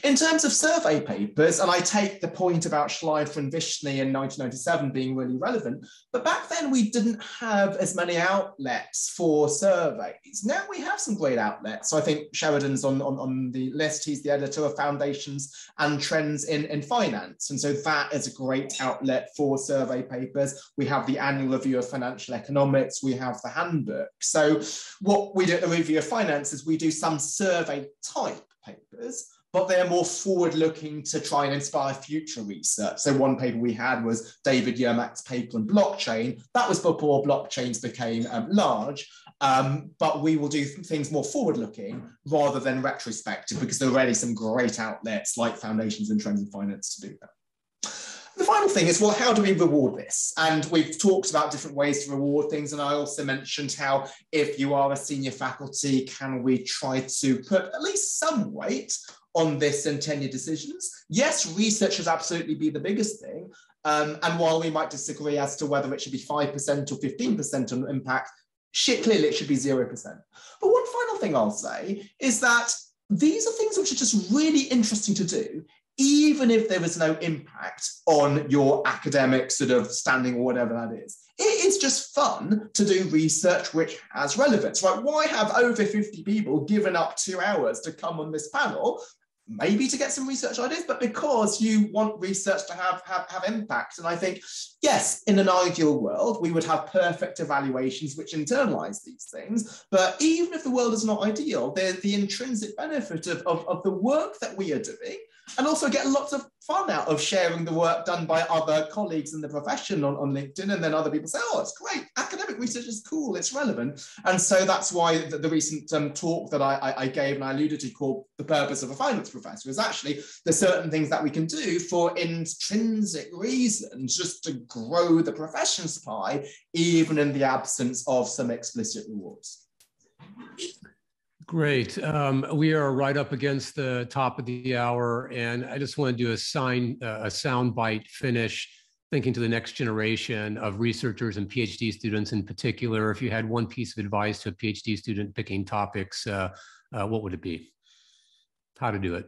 In terms of survey papers, and I take the point about Schleifer and Vishny in 1997 being really relevant, but back then we didn't have as many outlets for surveys. Now we have some great outlets. So I think Sheridan's on the list. He's the editor of Foundations and Trends in Finance. And so that is a great outlet for survey papers. We have the Annual Review of Financial Economics. We have the handbook. So what we do at the Review of Finance is we do some survey type papers, but they're more forward-looking to try and inspire future research. So one paper we had was David Yermak's paper on blockchain. That was before blockchains became large, but we will do things more forward-looking rather than retrospective, because there are already some great outlets like Foundations and Trends in Finance to do that. The final thing is, well, how do we reward this? And we've talked about different ways to reward things. And I also mentioned how if you are a senior faculty, can we try to put at least some weight on this in tenure decisions? Yes, research should absolutely be the biggest thing. And while we might disagree as to whether it should be 5% or 15% on impact, clearly it should be 0%. But one final thing I'll say is that these are things which are just really interesting to do, even if there is no impact on your academic sort of standing or whatever that is. It is just fun to do research which has relevance, right? Why have over 50 people given up 2 hours to come on this panel? Maybe to get some research ideas, but because you want research to have impact. And I think, yes, in an ideal world, we would have perfect evaluations which internalize these things. But even if the world is not ideal, there's the intrinsic benefit of the work that we are doing, and also get lots of fun out of sharing the work done by other colleagues in the profession on LinkedIn, and then other people say, oh, it's great, academic research is cool, it's relevant. And so that's why the recent talk that I gave and I alluded to, called The Purpose of a Finance Professor, is actually there's certain things that we can do for intrinsic reasons just to grow the profession's pie, even in the absence of some explicit rewards. Great. We are right up against the top of the hour, and I just want to do a soundbite finish, thinking to the next generation of researchers and PhD students in particular. If you had one piece of advice to a PhD student picking topics, what would it be? How to do it?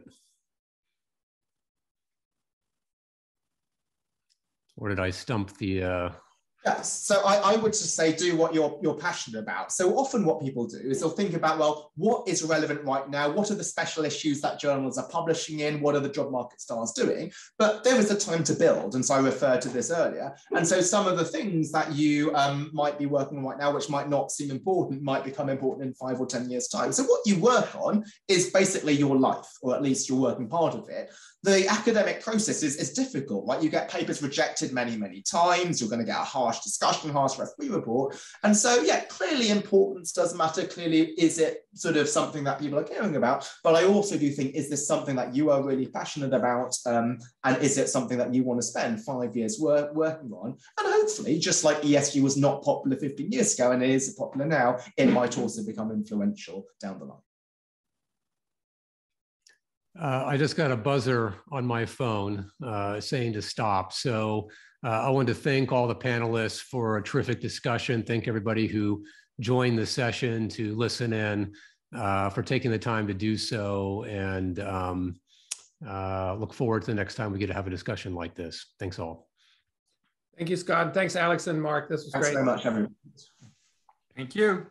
Or did I stump the... Yes, so I would just say do what you're passionate about. So often what people do is they'll think about, well, what is relevant right now? What are the special issues that journals are publishing in? What are the job market stars doing? But there is a time to build, and so I referred to this earlier. And so some of the things that you might be working on right now, which might not seem important, might become important in 5 or 10 years' time. So what you work on is basically your life, or at least your working part of it. The academic process is difficult, right? You get papers rejected many, many times. You're going to get a harsh discussion, harsh referee report. And so, yeah, clearly importance does matter. Clearly, is it sort of something that people are caring about? But I also do think, is this something that you are really passionate about? And is it something that you want to spend 5 years working on? And hopefully, just like ESG was not popular 15 years ago and it is popular now, it might also become influential down the line. I just got a buzzer on my phone saying to stop. So I want to thank all the panelists for a terrific discussion. Thank everybody who joined the session to listen in, for taking the time to do so, and look forward to the next time we get to have a discussion like this. Thanks all. Thank you, Scott. Thanks, Alex and Mark. This was great. Thanks very much, everyone. Thank you.